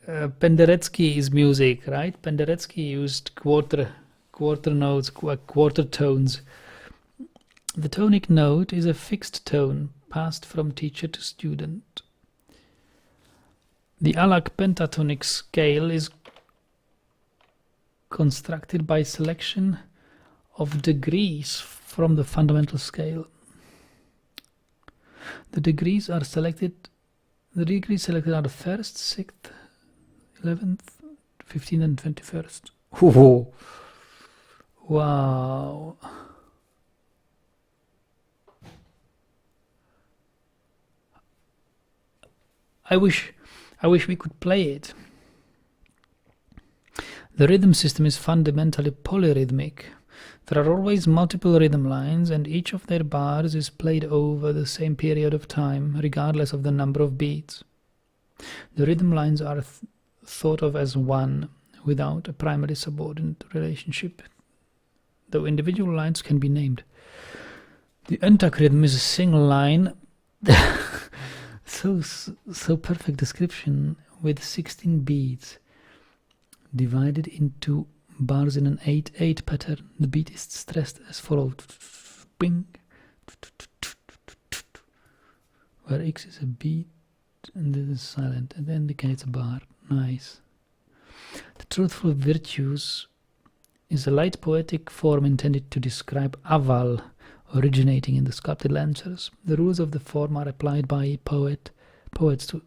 Penderecki's music, right? Penderecki used quarter notes, quarter tones. The tonic note is a fixed tone passed from teacher to student. The Alak pentatonic scale is constructed by selection of degrees from the fundamental scale. The degrees selected are the 1st, 6th, 11th, 15th and 21st. Whoa. Wow. I wish we could play it. The rhythm system is fundamentally polyrhythmic. There are always multiple rhythm lines, and each of their bars is played over the same period of time, regardless of the number of beats. The rhythm lines are thought of as one, without a primary subordinate relationship, though individual lines can be named. The untak rhythm is a single line. So perfect description, with 16 beats. divided into bars in an 8/8 pattern. The beat is stressed as follows: bing, where X is a beat and this is silent, and then indicates a bar. Nice. The truthful virtues is a light poetic form intended to describe aval originating in the sculpted lancers. The rules of the form are applied by poets to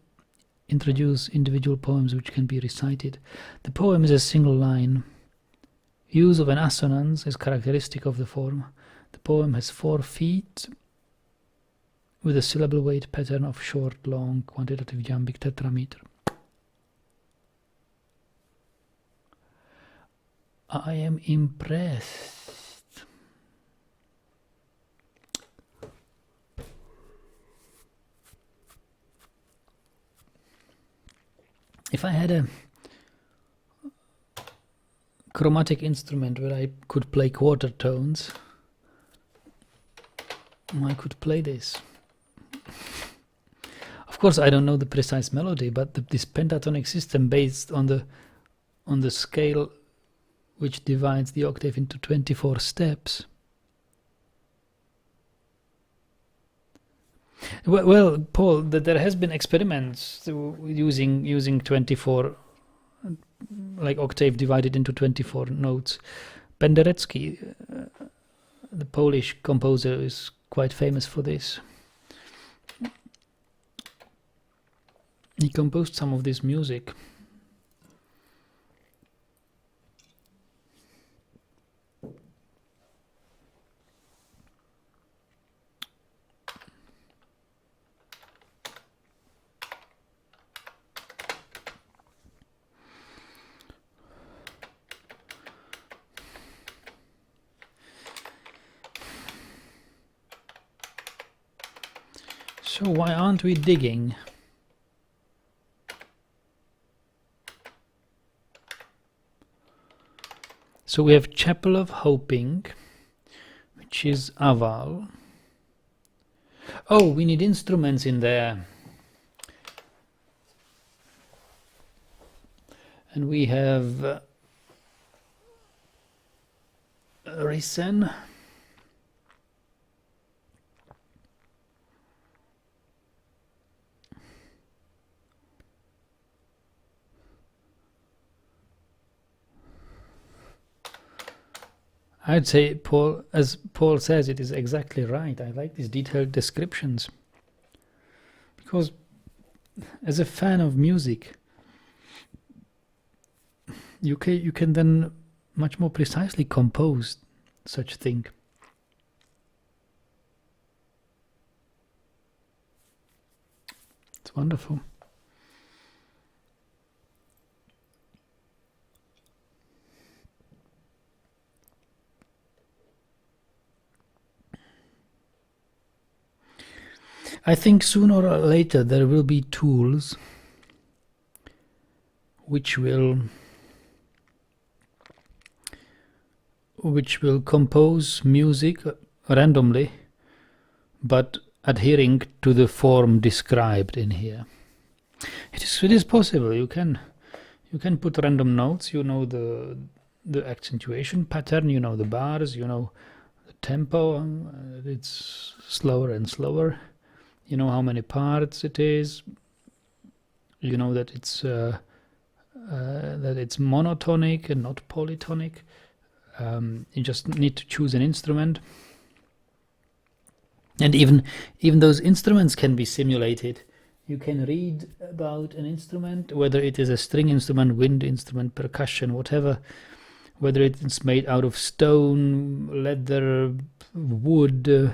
introduce individual poems which can be recited. The poem is a single line. Use of an assonance is characteristic of the form. The poem has 4 feet with a syllable weight pattern of short, long, quantitative iambic tetrameter. I am impressed. If I had a chromatic instrument where I could play quarter tones, I could play this. Of course, I don't know the precise melody, but this pentatonic system based on the scale which divides the octave into 24 steps. Well, Paul, there has been experiments using 24, like octave divided into 24 notes. Penderecki, the Polish composer, is quite famous for this. He composed some of this music. So why aren't we digging? So we have Chapel of Hoping, which is Aval. Oh, we need instruments in there. And we have Risen. I'd say, Paul, as Paul says, it is exactly right. I like these detailed descriptions. Because as a fan of music, you can then much more precisely compose such thing. It's wonderful. I think sooner or later there will be tools which will compose music randomly, but adhering to the form described in here. It is possible. You can put random notes. You know the accentuation pattern. You know the bars. You know the tempo. It's slower and slower. You know how many parts it is. You know that it's monotonic and not polytonic. You just need to choose an instrument, and even those instruments can be simulated. You can read about an instrument, whether it is a string instrument, wind instrument, percussion, whatever, whether it's made out of stone, leather, wood,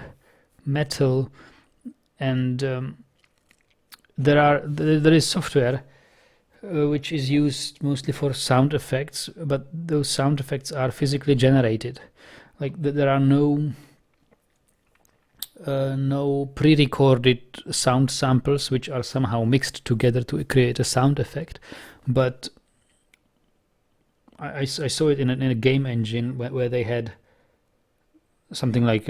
metal. And there is software which is used mostly for sound effects, but those sound effects are physically generated. Like there are no pre-recorded sound samples which are somehow mixed together to create a sound effect. But I saw it in a game engine where they had something like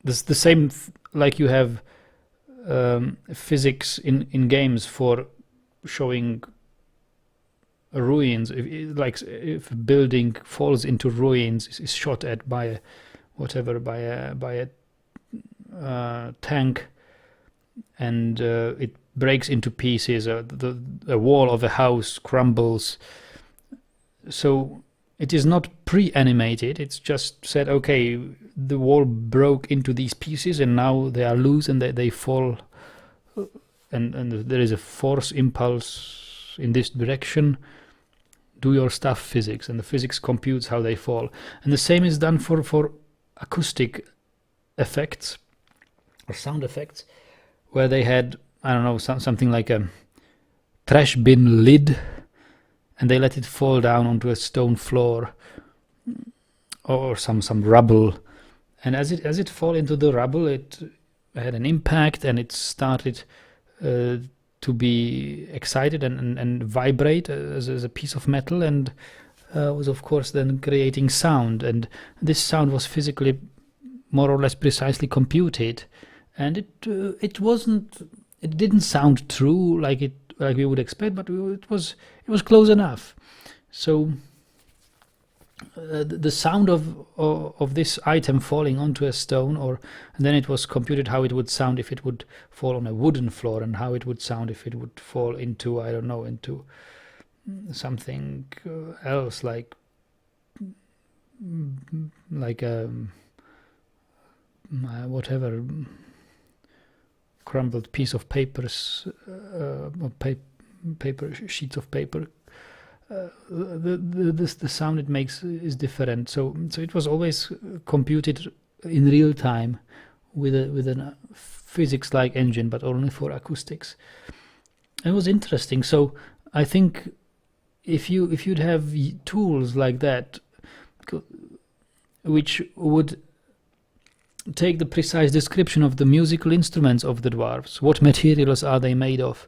the same, like you have physics in games for showing ruins, if a building falls into ruins, is shot at by a tank, and it breaks into pieces, the wall of a house crumbles. So it is not pre-animated, it's just said, okay, the wall broke into these pieces and now they are loose and they fall, and there is a force impulse in this direction. Do your stuff, physics, and the physics computes how they fall. And the same is done for acoustic effects or sound effects, where they had, I don't know, something like a trash bin lid, and they let it fall down onto a stone floor or some rubble, and as it fall into the rubble, it had an impact, and it started to be excited and vibrate as a piece of metal, and was of course then creating sound, and this sound was physically more or less precisely computed, and it didn't sound true like we would expect, but it was close enough. So the sound of this item falling onto a stone, and then it was computed how it would sound if it would fall on a wooden floor, and how it would sound if it would fall into, I don't know, into something else, like whatever crumbled piece of papers, sheets of paper. The sound it makes is different. So it was always computed in real time with a physics-like engine, but only for acoustics. It was interesting. So I think if you'd have tools like that, which would take the precise description of the musical instruments of the dwarves, what materials are they made of,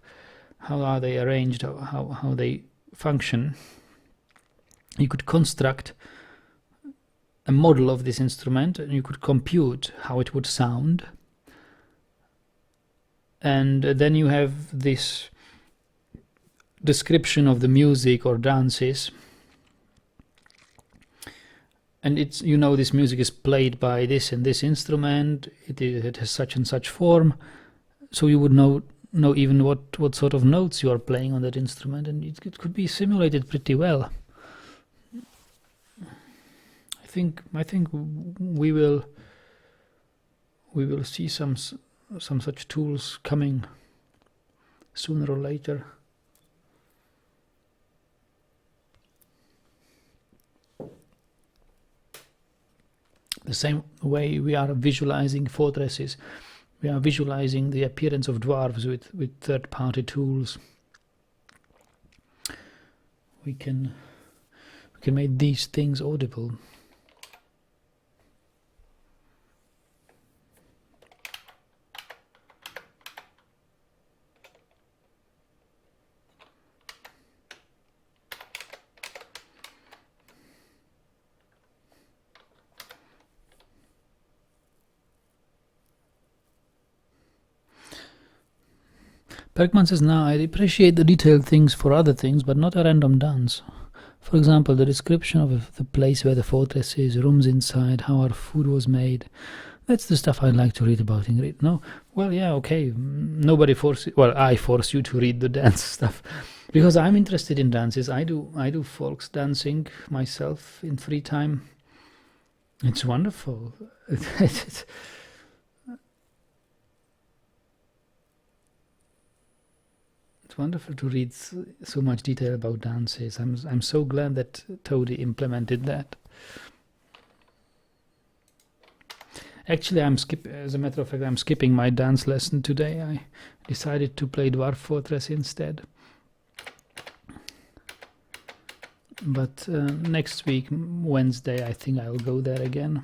how are they arranged, how they function, you could construct a model of this instrument, and you could compute how it would sound, and then you have this description of the music or dances, and it's, this music is played by this and this instrument, it has such and such form, so you would know even what sort of notes you are playing on that instrument, and it could be simulated pretty well. I think we will see some such tools coming sooner or later. The same way we are visualizing fortresses, we are visualizing the appearance of dwarves with third-party tools. We can make these things audible. Bergman says, now I appreciate the detailed things for other things, but not a random dance. For example, the description of the place where the fortress is, rooms inside, how our food was made. That's the stuff I'd like to read about, Ingrid. No? Well, yeah, okay. Nobody forces... Well, I force you to read the dance stuff. Because I'm interested in dances. I do folks dancing myself in free time. It's wonderful. It's wonderful to read so much detail about dances. I'm so glad that Toady implemented that. Actually, as a matter of fact, I'm skipping my dance lesson today. I decided to play Dwarf Fortress instead. But next week, Wednesday, I think I'll go there again.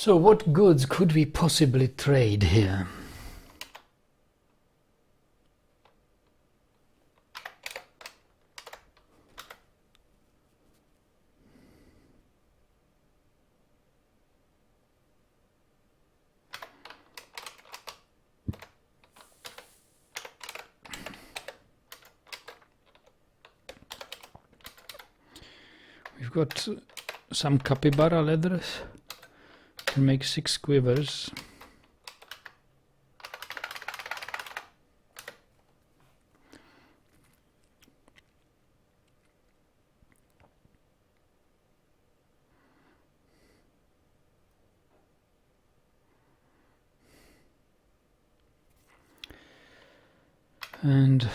So what goods could we possibly trade here? We've got some capybara leathers. Can make 6 quivers. And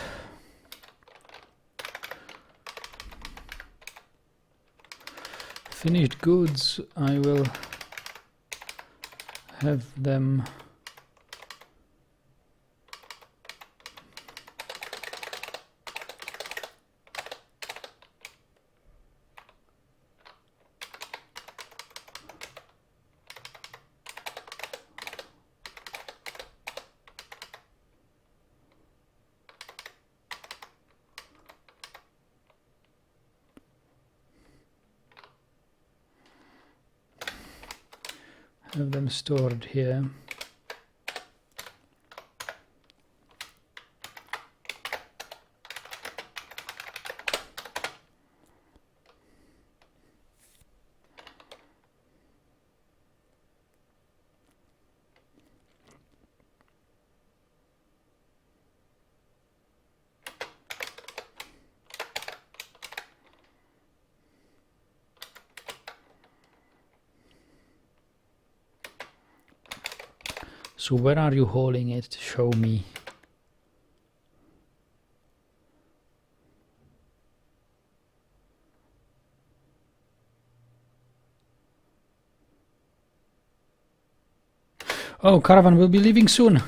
finished goods, I will have them stored here. So where are you hauling it? Show me. Oh, caravan will be leaving soon.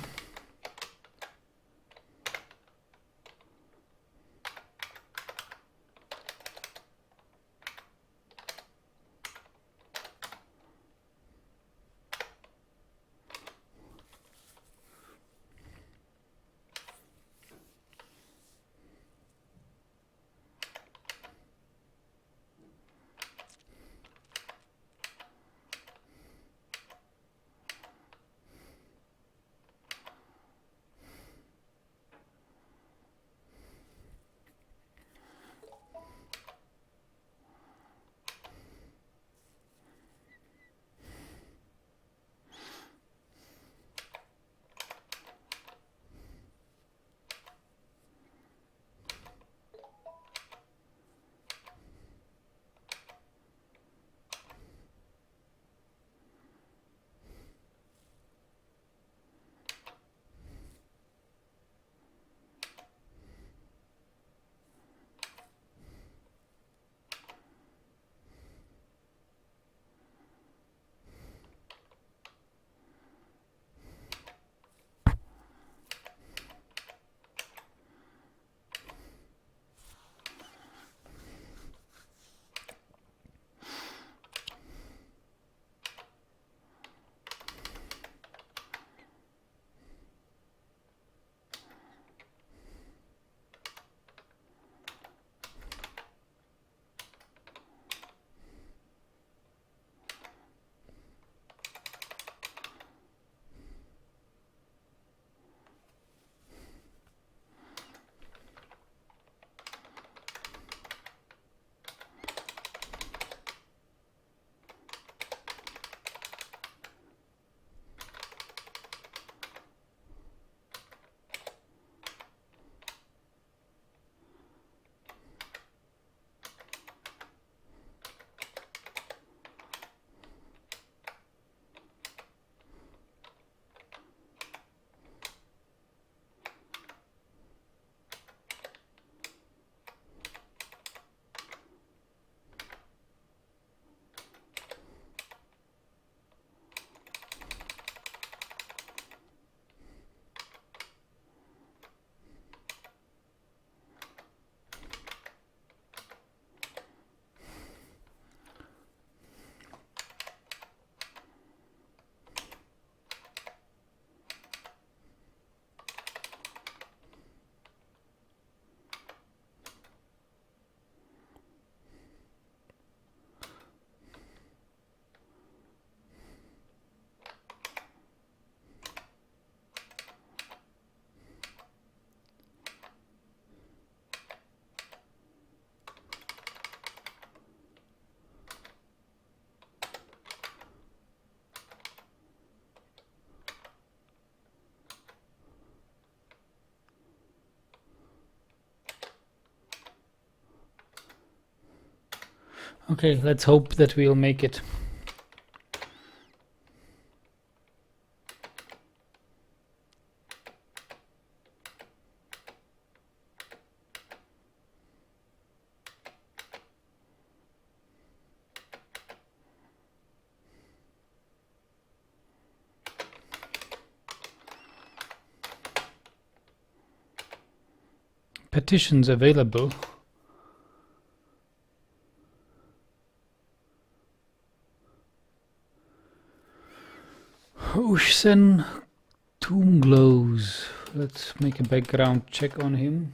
Okay, let's hope that we'll make it. Petitions available. Ocean Tomb Glows. Let's make a background check on him.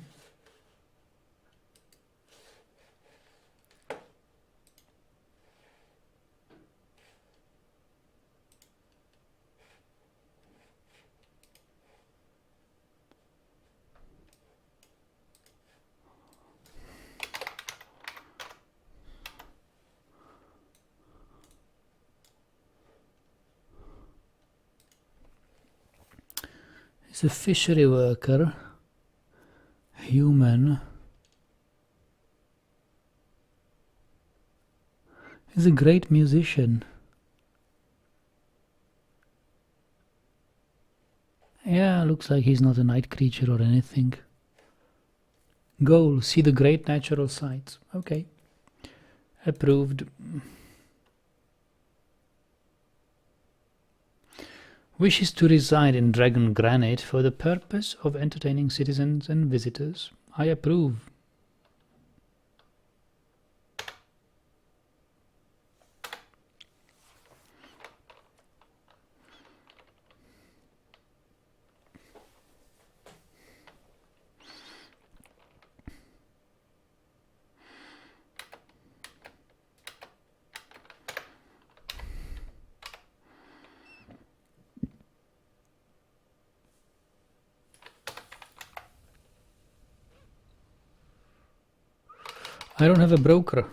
He's a fishery worker, human. He's a great musician. Yeah, looks like he's not a night creature or anything. Goal, see the great natural sights. Okay. Approved. Wishes to reside in Dragongranite for the purpose of entertaining citizens and visitors. I approve. I don't have a broker.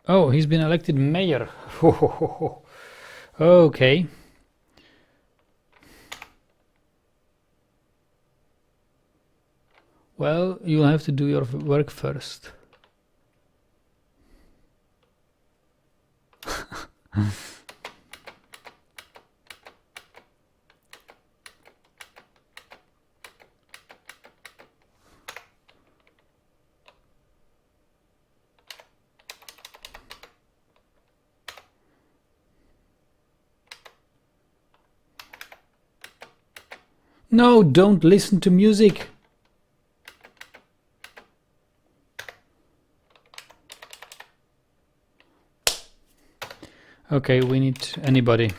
Oh, he's been elected mayor. Okay. Well, you'll have to do your work first. No, don't listen to music. Okay, we need anybody.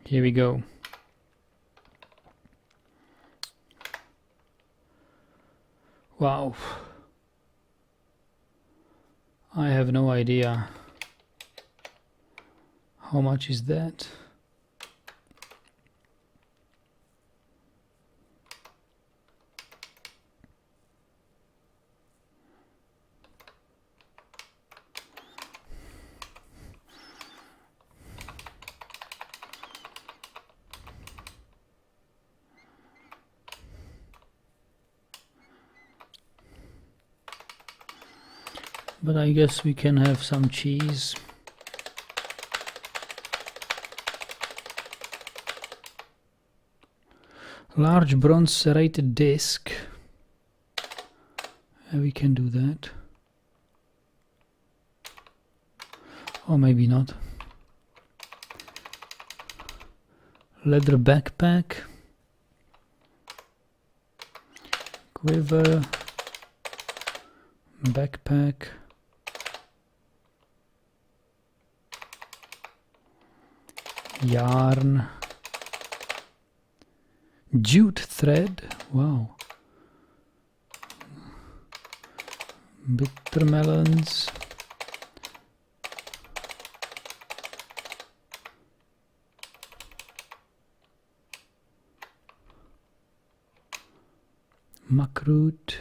Here we go. Wow. I have no idea. How much is that? But I guess we can have some cheese. Large bronze serrated disc. We can do that. Or maybe not. Leather backpack. Quiver. Backpack. Yarn. Jute thread. Wow. Bitter melons. Muckroot.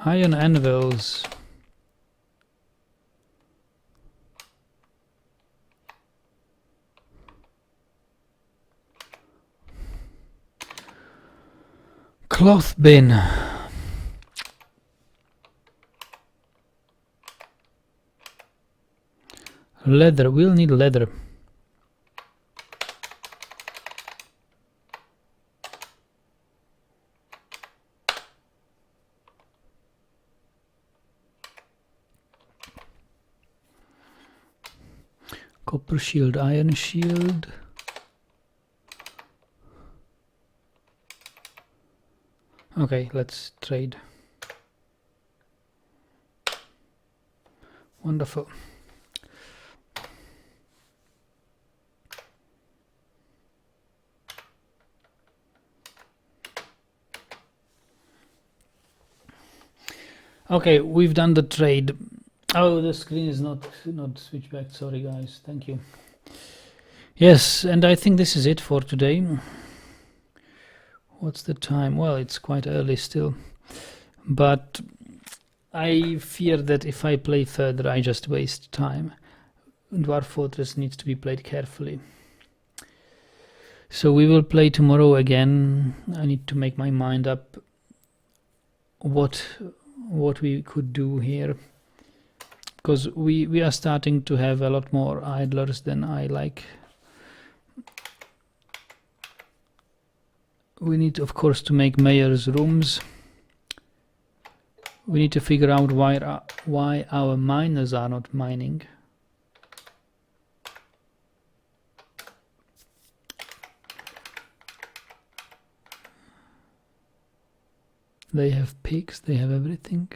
Iron anvils. Cloth bin. Leather. We'll need leather. Copper shield, iron shield. Okay, let's trade. Wonderful. Okay, we've done the trade. Oh, the screen is not switched back. Sorry, guys. Thank you. Yes, and I think this is it for today. What's the time? Well, it's quite early still. But I fear that if I play further, I just waste time. Dwarf Fortress needs to be played carefully. So we will play tomorrow again. I need to make my mind up what we could do here. Because we are starting to have a lot more idlers than I like. We need, of course, to make mayor's rooms. We need to figure out why our miners are not mining. They have pigs, they have everything.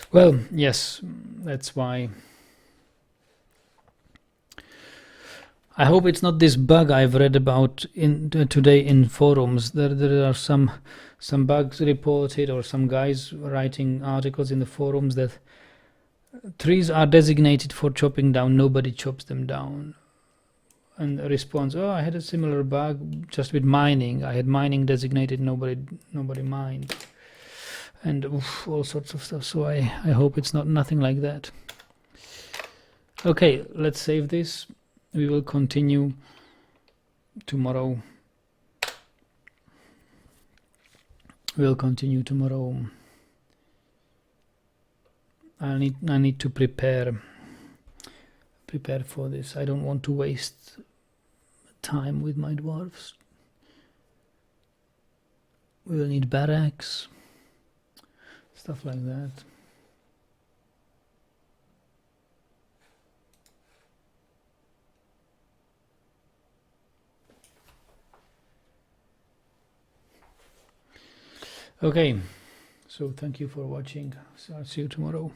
Well, yes, that's why. I hope it's not this bug I've read about today in forums. There are some bugs reported, or some guys writing articles in the forums that trees are designated for chopping down, nobody chops them down. And a response, oh, I had a similar bug just with mining. I had mining designated, nobody mined. And all sorts of stuff. So I hope it's nothing like that. Okay, let's save this. We will continue tomorrow. We'll continue tomorrow. I need to prepare for this. I don't want to waste time with my dwarves. We will need barracks, stuff like that. Okay, so thank you for watching. So I'll see you tomorrow.